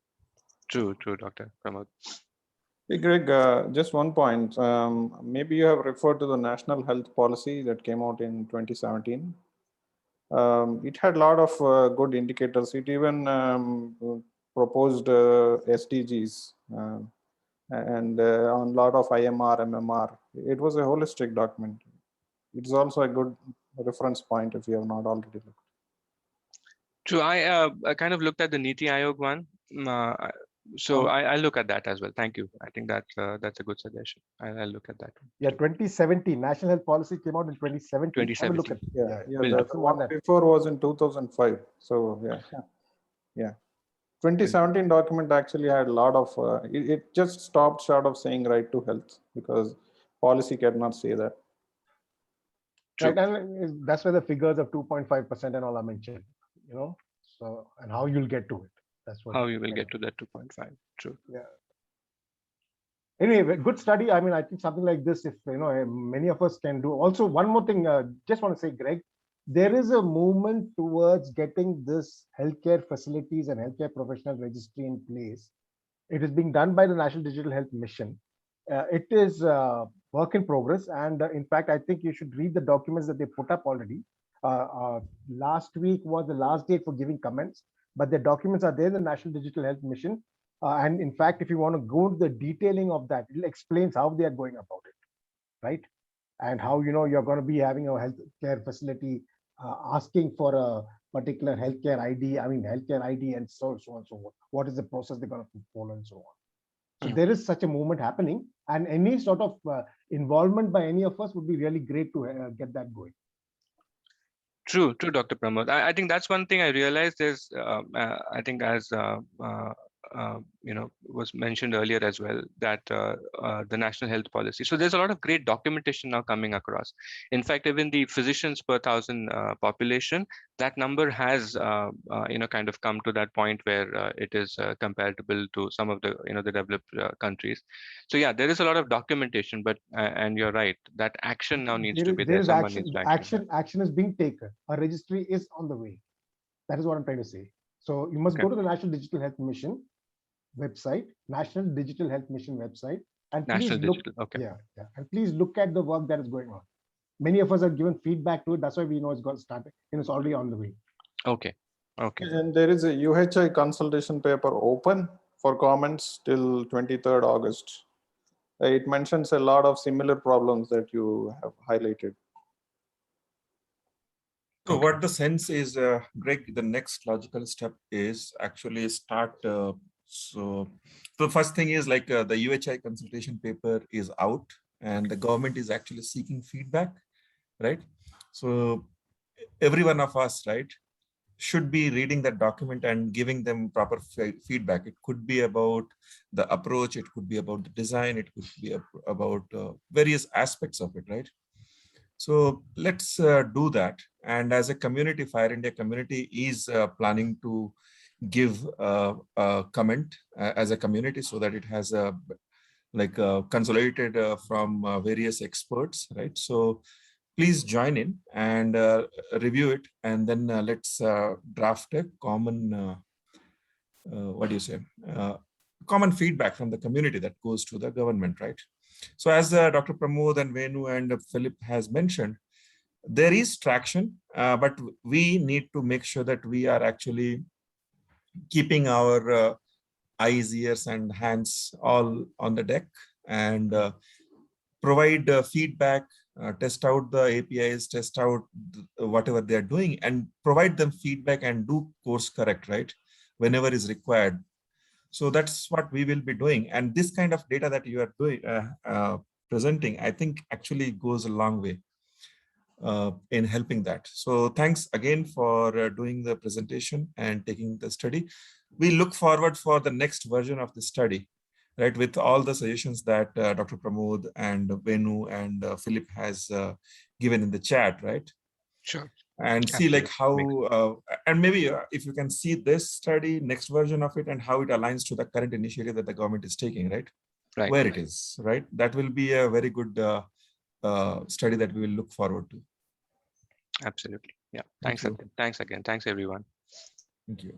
Dr. Pramod. Hey, Greg, just one point. Maybe you have referred to the National Health Policy that came out in 2017. It had a lot of good indicators. It even proposed SDGs and on a lot of IMR, MMR. It was a holistic document. It's also a good reference point if you have not already looked. True. I kind of looked at the Niti Aayog one. So I'll look at that as well. Thank you. I think that's a good suggestion. I'll look at that one. Yeah, 2017 National Health Policy came out in 2017. 2017. Look at The one before was in 2005. So yeah. 2017 document actually had a lot of. It just stopped short of saying right to health because policy cannot say that. Right, and that's where the figures of 2.5% and all are mentioned. So and how you'll get to it. That's what. How you will get to that 2.5. True. Yeah. Anyway, good study. I mean, I think something like this, if many of us can do. Also, one more thing, just want to say, Greg, there is a movement towards getting this healthcare facilities and healthcare professional registry in place. It is being done by the National Digital Health Mission. It is work in progress, and in fact, I think you should read the documents that they put up already. Last week was the last date for giving comments, but the documents are there in the National Digital Health Mission. And in fact, if you want to go to the detailing of that, it explains how they are going about it, right? And how you're going to be having a healthcare facility asking for a particular healthcare ID, healthcare ID, and so on and so on. What is the process they're going to follow and so on. So there is such a movement happening, and any sort of involvement by any of us would be really great to get that going. True, Dr. Pramod. I think that's one thing I realized is, I think as was mentioned earlier as well, that the National Health Policy. So there's a lot of great documentation now coming across. In fact, even the physicians per 1,000 population, that number has kind of come to that point where it is comparable to some of the the developed countries. So yeah, there is a lot of documentation, but and you're right, that action now needs to be there. Someone needs to action is being taken. A registry is on the way. That is what I'm trying to say. So you must go to the National Digital Health Mission website, National Digital Health Mission website, and please look. And please look at the work that is going on. Many of us have given feedback to it. That's why we know it's got started. It's already on the way. Okay. Okay. And there is a UHI consultation paper open for comments till 23rd August. It mentions a lot of similar problems that you have highlighted. So Okay. what the sense is, Greg, the next logical step is actually start. So the first thing is like the UHI consultation paper is out and the government is actually seeking feedback, right? So every one of us, right, should be reading that document and giving them proper feedback. It could be about the approach, it could be about the design, it could be about various aspects of it, right? So let's do that. And as a community, Fhir India community is planning to give a comment as a community so that it has a like consolidated from various experts, right? So please join in and review it, and then let's draft a common, what do you say, common feedback from the community that goes to the government, right? So as Dr. Pramod and Venu and Philip has mentioned, there is traction, but we need to make sure that we are actually keeping our eyes, ears, and hands all on the deck and provide feedback, test out the APIs, test out whatever they are doing, and provide them feedback and do course correct, right, whenever is required. So that's what we will be doing. And this kind of data that you are doing, presenting, I think actually goes a long way in helping that. So thanks again for doing the presentation and taking the study. We look forward for the next version of the study, right, with all the suggestions that Dr. Pramod and Venu and Philip has given in the chat, right? Sure. And see like how, and maybe if you can see this study, next version of it, and how it aligns to the current initiative that the government is taking, right? Right. Where it is, right? That will be a very good study that we will look forward to. Absolutely. Yeah. Thank Thanks. you. Thanks again. Thanks, everyone. Thank you.